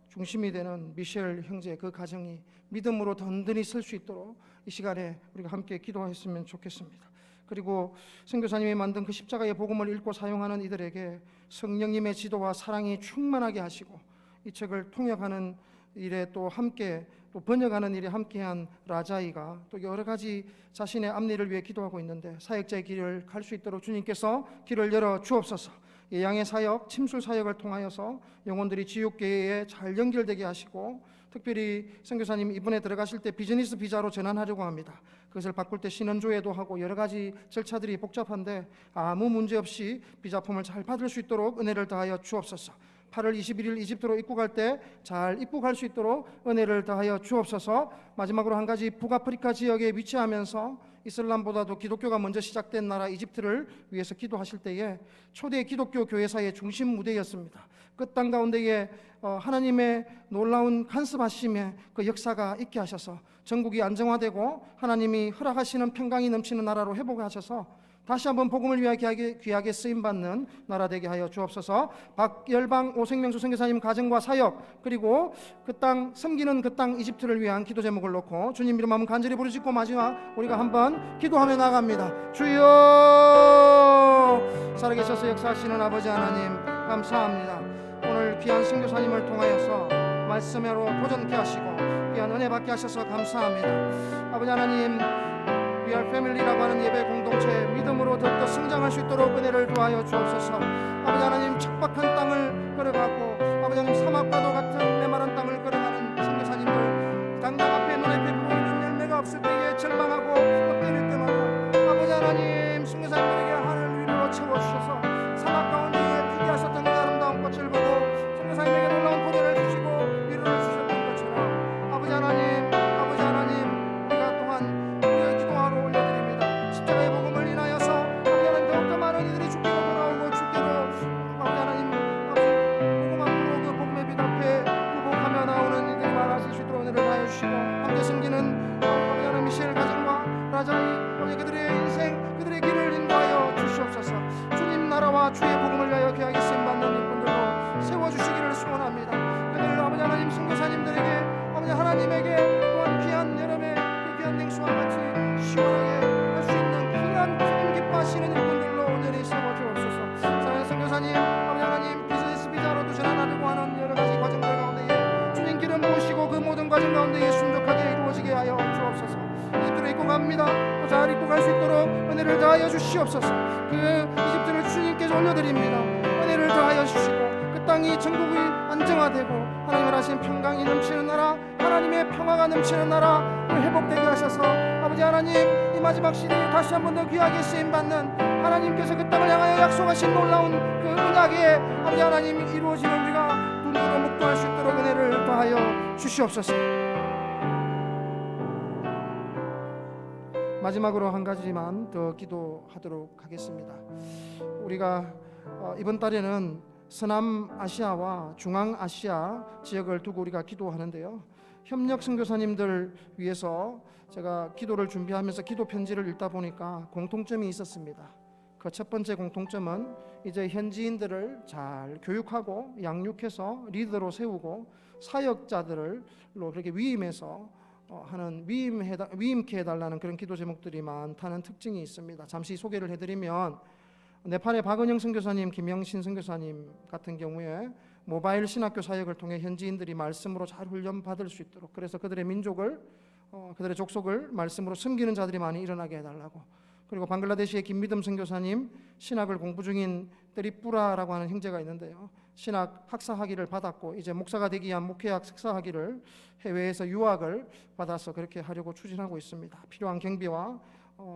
중심이 되는 미셸 형제 그 가정이 믿음으로 든든히 설 수 있도록 이 시간에 우리가 함께 기도했으면 좋겠습니다. 그리고 선교사님이 만든 그 십자가의 복음을 읽고 사용하는 이들에게 성령님의 지도와 사랑이 충만하게 하시고 이 책을 통역하는 일에 또 함께 또 번역하는 일에 함께한 라자이가 또 여러 가지 자신의 앞일을 위해 기도하고 있는데 사역자의 길을 갈 수 있도록 주님께서 길을 열어 주옵소서. 예양의 사역, 침술 사역을 통하여서 영혼들이 지옥계에 잘 연결되게 하시고 특별히 선교사님 이번에 들어가실 때 비즈니스 비자로 전환하려고 합니다. 그것을 바꿀 때 신원조회도 하고 여러 가지 절차들이 복잡한데 아무 문제 없이 비자품을 잘 받을 수 있도록 은혜를 더하여 주옵소서. 8월 21일 이집트로 입국할 때 잘 입국할 수 있도록 은혜를 더하여 주옵소서. 마지막으로 한 가지 북아프리카 지역에 위치하면서 이슬람보다도 기독교가 먼저 시작된 나라 이집트를 위해서 기도하실 때에 초대 기독교 교회사의 중심 무대였습니다. 그 땅 가운데에 하나님의 놀라운 간섭하심의 그 역사가 있게 하셔서 전국이 안정화되고 하나님이 허락하시는 평강이 넘치는 나라로 회복하셔서 다시 한번 복음을 위하여 귀하게 쓰임받는 나라 되게 하여 주옵소서. 박열방 오생명수 선교사님 가정과 사역, 그리고 그 땅 섬기는 그 땅 이집트를 위한 기도 제목을 놓고 주님 이름 한번 간절히 부르짖고 마지막 우리가 한번 기도하며 나갑니다. 주여, 살아계셔서 역사하시는 아버지 하나님 감사합니다. 오늘 귀한 선교사님을 통하여서 말씀으로 도전케 하시고 귀한 은혜 받게 하셔서 감사합니다. 아버지 하나님, We are Family라고 하는 예배 공동체 믿음으로 더욱더 성장할 수 있도록 은혜를 도하여 주옵소서. 아버지 하나님, 척박한 땅을 걸어가고 아버지 하나님, 사막과도 같은 메마른 땅을 걸어가는 선교사님들, 당장 앞에 눈앞에 보이는 열매가 없을 때에 절망하고 엎드릴 때마다 아버지 하나님, 선교사님들에게 하늘 위로로 채워주셔서 사막 가운데에 피게 하셨던 그 아름다운 꽃을 보고 선교사님에게 놀라운 도전을 주시고 위로를 주셨던 것처럼 아버지 하나님, 우리가 또한 우리의 기도하러 올려드립니다. 십자가의 복음을 인하여서 아버지 하나님, 더욱더 많은 이들이 주께로 돌아오고 주께로 아버지 하나님, 복음 앞으로 그 복음의 빛 앞에 굴복하며 나오는 이들이 많아질 수 있도록 은혜를 다해 주시고 함께 섬기는 아버지 하나님 미셸 가정과 라자이 아버지 그들의 인생, 그들의 길을 인도하여 주시옵소서. 주님 나라와 주의 복음을 위하여 귀하게 쓰임받는 일꾼들로 세워주시기를 소원합니다. 그들 아버지 하나님, 선교사님들에게 아버지 하나님에게 또한 귀한 여름의 그 귀한 냉수와 같이 시원하게 할 수 있는 귀한 주님 기뻐하시는 일꾼들로 온전히 세워주옵소서. 사랑하는 선교사님, 아버지 하나님, 비즈니스 비자로도 전환하려고 하는 여러 가지 과정들 가운데에 주님 기름 부으시고 그 모든 과정 가운데에 순적하게 이루어지게 하여 주옵소서. 이집트로 입고 갑니다. 또 잘 입고 갈 수 있도록 은혜를 더하여 주시옵소서. 그 이집트를 주님께서 올려드립니다. 은혜를 더하여 주시고 그 땅이 전국이 안정화되고 하나님을 하신 평강이 넘치는 나라, 하나님의 평화가 넘치는 나라 회복되게 하셔서 아버지 하나님, 이 마지막 시대에 다시 한 번 더 귀하게 쓰임받는 하나님께서 그 땅을 향하여 약속하신 놀라운 그 언약의 아버지 하나님 이루어지는 우리가 눈으로 목도할 수 있도록 은혜를 더하여 주시옵소서. 마지막으로 한 가지만 더 기도하도록 하겠습니다. 우리가 이번 달에는 서남아시아와 중앙아시아 지역을 두고 우리가 기도하는데요. 협력 선교사님들 위해서 제가 기도를 준비하면서 기도 편지를 읽다 보니까 공통점이 있었습니다. 그 첫 번째 공통점은 이제 현지인들을 잘 교육하고 양육해서 리더로 세우고 사역자들로 그렇게 위임해서 하는 위임케 해달라는 그런 기도 제목들이 많다는 특징이 있습니다. 잠시 소개를 해드리면 네팔의 박은영 선교사님, 김영신 선교사님 같은 경우에 모바일 신학교 사역을 통해 현지인들이 말씀으로 잘 훈련받을 수 있도록, 그래서 그들의 민족을 그들의 족속을 말씀으로 섬기는 자들이 많이 일어나게 해달라고. 그리고 방글라데시의 김미듬 선교사님, 신학을 공부 중인 뜨리뿌라라고 하는 형제가 있는데요. 신학 학사 학위를 받았고 이제 목사가 되기 위한 목회학 석사 학위를 해외에서 유학을 받아서 그렇게 하려고 추진하고 있습니다. 필요한 경비와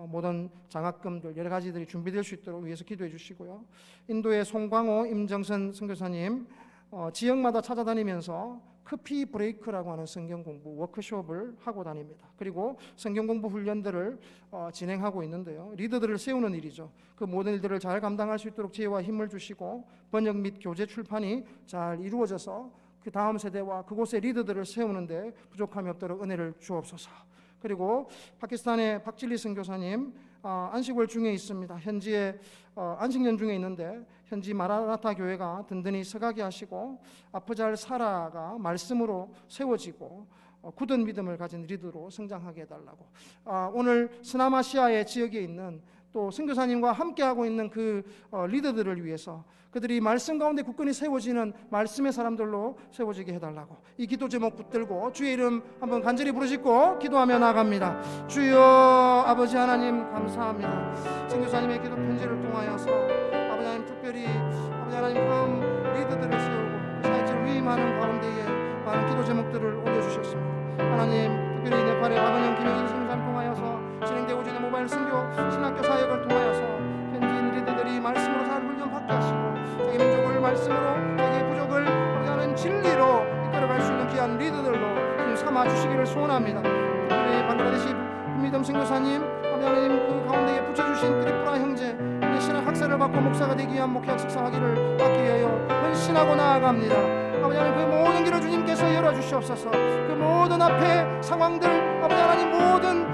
모든 장학금들 여러 가지들이 준비될 수 있도록 위해서 기도해 주시고요. 인도의 송광호, 임정선 선교사님 지역마다 찾아다니면서 커피 브레이크라고 하는 성경 공부 워크숍을 하고 다닙니다. 그리고 성경 공부 훈련들을 진행하고 있는데요. 리더들을 세우는 일이죠. 그 모든 일들을 잘 감당할 수 있도록 지혜와 힘을 주시고 번역 및 교재 출판이 잘 이루어져서 그 다음 세대와 그곳의 리더들을 세우는데 부족함이 없도록 은혜를 주옵소서. 그리고 파키스탄의 박진리 선교사님 안식월 중에 있습니다. 현지에 안식년 중에 있는데 현지 마라나타 교회가 든든히 서가게 하시고 아프잘 사라가 말씀으로 세워지고 굳은 믿음을 가진 리더로 성장하게 해달라고. 오늘 서남아시아의 지역에 있는 또 선교사님과 함께하고 있는 그 리더들을 위해서 그들이 말씀 가운데 굳건히 세워지는 말씀의 사람들로 세워지게 해달라고. 이 기도 제목 붙들고 주의 이름 한번 간절히 부르짖고 기도하며 나갑니다. 주여, 아버지 하나님 감사합니다. 선교사님의 기도 편지를 통하여서 아버지 하나님 특별히 아버지 하나님 다음 리더들을 세우고 사역자를 위임하는 가운데에 많은 기도 제목들을 올려주셨습니다. 하나님 특별히 네팔의 박은영, 김영희 선교사님 통하여서 진행되고 있는 모바일 선교 신학교 사역을 통하여서 현지인 리더들이 말씀으로 잘 훈련받게 하시고 자기 민족을 말씀으로 자기의 부족을 하는 진리로 이끌어갈 수 있는 귀한 리더들로 삼아 주시기를 소원합니다. 우리 방글라데시 믿음 선교사님 하나님 그 가운데에 붙여주신 트리프라 형제 우리 신학 학사를 받고 목사가 되기 위한 목회학 식사하기를 받기 위하여 헌신하고 나아갑니다. 아버지 하나님 그 모든 길을 주님께서 열어주시옵소서. 그 모든 앞에 상황들 아버지 하나님 모든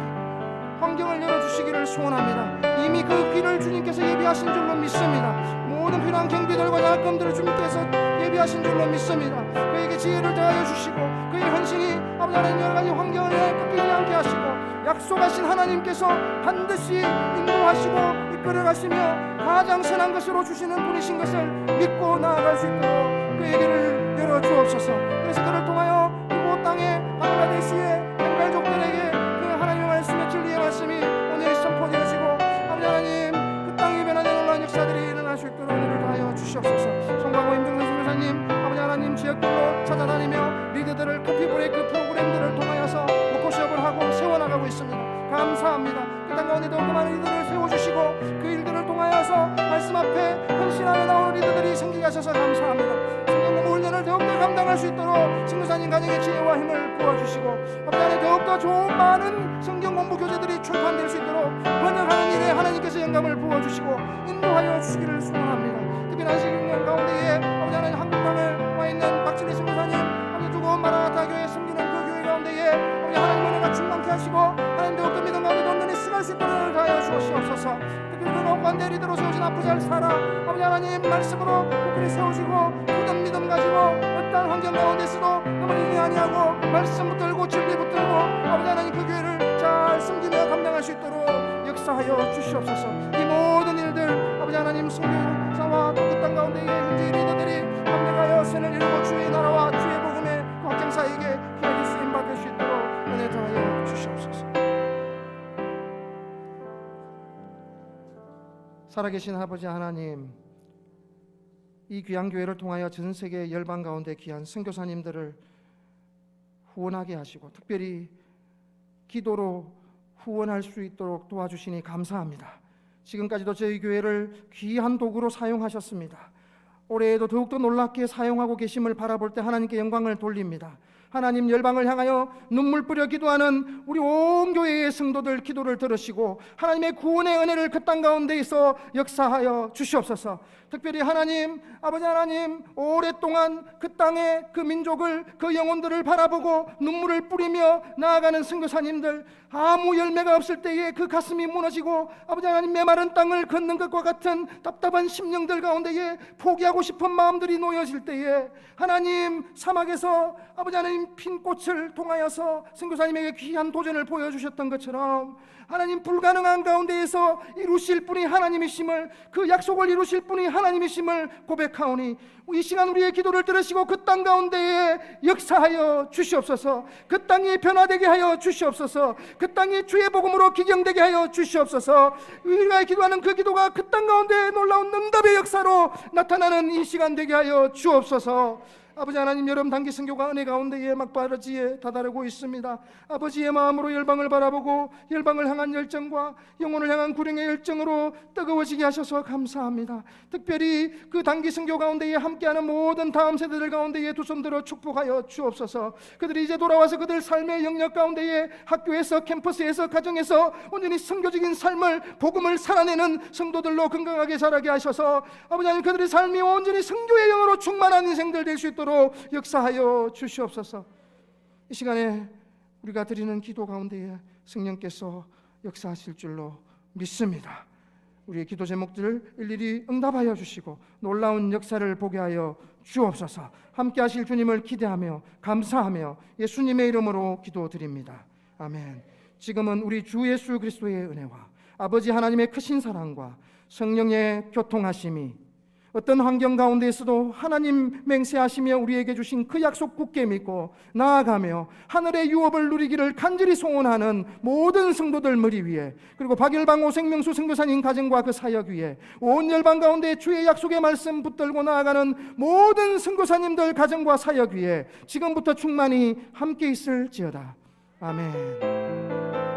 환경을 열어주시기를 소원합니다. 이미 그 길을 주님께서 예비하신 줄로 믿습니다. 모든 필요한 경비들과 약금들을 주님께서 예비하신 줄로 믿습니다. 그에게 지혜를 더하여 주시고 그의 헌신이 아버지 하나님 여러 가지 환경을 꺾이지 않게 하시고 약속하신 하나님께서 반드시 인도하시고 이끌어가시며 가장 선한 것으로 주시는 분이신 것을 믿고 나아갈 수 있도록 그의 길을 열어주옵소서. 그래서 그를 통하여 이곳 땅에 방글라데시의 벵갈족들에게 그 하나님의 말씀의 진리의 말씀이 오늘 선포되어지고 아버지 하나님 그 땅이 변화되는 놀라운 역사들이 일어날 수 있도록 은혜를 더하여 주시옵소서. 송강호 임종선 선교사님 아버지 하나님 지역별로 찾아다니며 리더들을 커피 브레이크 프로그램들을 통하여서 워크숍을 하고 세워나가고 있습니다. 감사합니다. 그 땅 가운데 더욱 많은 리더를 세워주시고 그 일들을 통하여서 말씀 앞에 헌신하며 나오는 리더들이 생기게 하셔서 감사합니다. 성경 공부 훈련을 더욱더 감당할 수 있도록 선교사님 가정의 지혜와 힘을 부어주시고 아버지 하나님 더욱더 좋은 많은 성경 공부 교재들이 출판될 수 있도록 번역하는 일에 하나님께서 영감을 부어주시고 인도하여 주시기를 소원합니다. 특별한 시경 가운데에 아버지 하나님 한국 땅에 와 있는 박진희 선교사님 아버지 두고 마라나타 교회 숨기는 그 교회 가운데에 아버지 하나님 은혜가 충만케 하시고 하나님 더욱더 믿음 가운데 온전히 승할 수 있도록 다하여 주시옵소서. 특히 그 가운데 리더로 세우신 아프지 않을 사라 아버지 하나님 말씀으로 굳건히 세우시고 굳은 믿음 가지고 어떠한 환경 가운데서도 넘어지지 아니하고 말씀 붙들고 진리 붙들고 아버지 하나님 그 교회를 잘 섬기며 감당할 수 있도록 역사하여 주시옵소서. 이 모든 일들 아버지 하나님 선교사와 또 그 땅 가운데의 현재 리더들이 감당하여 선을 이루고 주의 나라와 주의 복음의 확장사에게 기하게 쓰임받을 수 있도록 은혜 더하여 주시옵소서. 살아계신 아버지 하나님 이 귀한 교회를 통하여 전 세계 열방 가운데 귀한 선교사님들을 후원하게 하시고 특별히 기도로 후원할 수 있도록 도와주시니 감사합니다. 지금까지도 저희 교회를 귀한 도구로 사용하셨습니다. 올해에도 더욱더 놀랍게 사용하고 계심을 바라볼 때 하나님께 영광을 돌립니다. 하나님 열방을 향하여 눈물 뿌려 기도하는 우리 온 교회의 성도들 기도를 들으시고 하나님의 구원의 은혜를 그 땅 가운데에서 역사하여 주시옵소서. 특별히 하나님 아버지 하나님 오랫동안 그 땅의 그 민족을 그 영혼들을 바라보고 눈물을 뿌리며 나아가는 선교사님들 아무 열매가 없을 때에 그 가슴이 무너지고 아버지 하나님 메마른 땅을 걷는 것과 같은 답답한 심령들 가운데에 포기하고 싶은 마음들이 놓여질 때에 하나님 사막에서 아버지 하나님 핀 꽃을 통하여서 선교사님에게 귀한 도전을 보여주셨던 것처럼 하나님 불가능한 가운데에서 이루실 분이 하나님이심을 그 약속을 이루실 분이 하나님이심을 고백하오니 이 시간 우리의 기도를 들으시고 그 땅 가운데에 역사하여 주시옵소서. 그 땅이 변화되게 하여 주시옵소서. 그 땅이 주의 복음으로 기경되게 하여 주시옵소서. 우리가 기도하는 그 기도가 그 땅 가운데 놀라운 응답의 역사로 나타나는 이 시간 되게 하여 주옵소서. 아버지 하나님 여름 단기 선교가 은혜 가운데에 막바지에 다다르고 있습니다. 아버지의 마음으로 열방을 바라보고 열방을 향한 열정과 영혼을 향한 구령의 열정으로 뜨거워지게 하셔서 감사합니다. 특별히 그 단기 선교 가운데에 함께하는 모든 다음 세대들 가운데에 두 손 들어 축복하여 주옵소서. 그들이 이제 돌아와서 그들 삶의 영역 가운데에 학교에서 캠퍼스에서 가정에서 온전히 선교적인 삶을 복음을 살아내는 성도들로 건강하게 자라게 하셔서 아버지 하나님 그들의 삶이 온전히 선교의 영으로 충만한 인생들 될 수 있도록 역사하여 주시옵소서. 이 시간에 우리가 드리는 기도 가운데에 성령께서 역사하실 줄로 믿습니다. 우리의 기도 제목들을 일일이 응답하여 주시고 놀라운 역사를 보게 하여 주옵소서. 함께 하실 주님을 기대하며 감사하며 예수님의 이름으로 기도드립니다. 아멘. 지금은 우리 주 예수 그리스도의 은혜와 아버지 하나님의 크신 사랑과 성령의 교통하심이 어떤 환경 가운데에서도 하나님 맹세하시며 우리에게 주신 그 약속 굳게 믿고 나아가며 하늘의 유업을 누리기를 간절히 소원하는 모든 성도들 머리 위에 그리고 박일방 오생명수 선교사님 가정과 그 사역 위에 온 열방 가운데 주의 약속의 말씀 붙들고 나아가는 모든 선교사님들 가정과 사역 위에 지금부터 충만히 함께 있을지어다. 아멘.